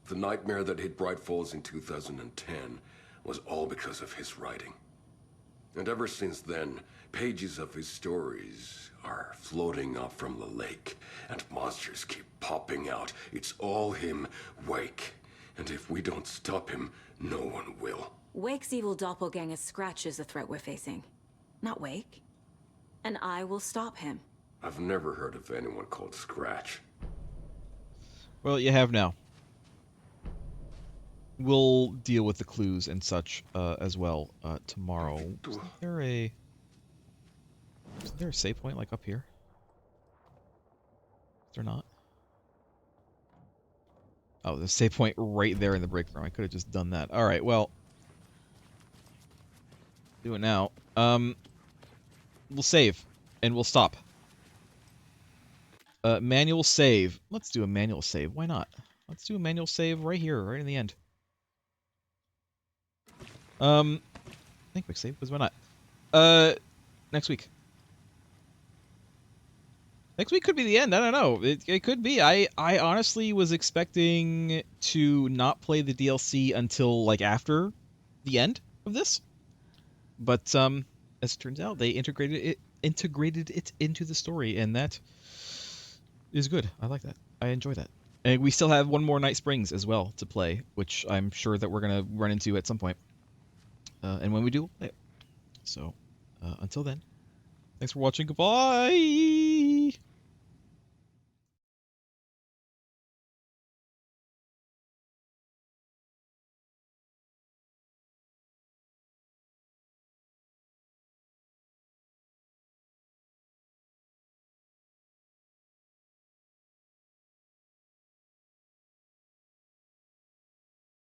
The nightmare that hit Bright Falls in 2010 was all because of his writing. And ever since then, pages of his stories are floating up from the lake, and monsters keep popping out. It's all him, Wake. And if we don't stop him, no one will. Wake's evil doppelganger Scratch is the threat we're facing, not Wake. And I will stop him. I've never heard of anyone called Scratch. Well, you have now. We'll deal with the clues and such as well tomorrow. Isn't there a save point like up here? Is there not? Oh, the save point right there in the break room. I could have just done that. All right, well, do it now. We'll save, and we'll stop. Manual save. Let's do a manual save. Why not? Let's do a manual save right here, right in the end. I think quick save, because why not? Next week. Next week could be the end. I don't know. It could be. I honestly was expecting to not play the DLC until like after the end of this, but as it turns out, they integrated it into the story, and that is good. I like that. I enjoy that. And we still have one more Night Springs as well to play, which I'm sure that we're gonna run into at some point. And when we do, we'll play it. So until then, thanks for watching. Goodbye.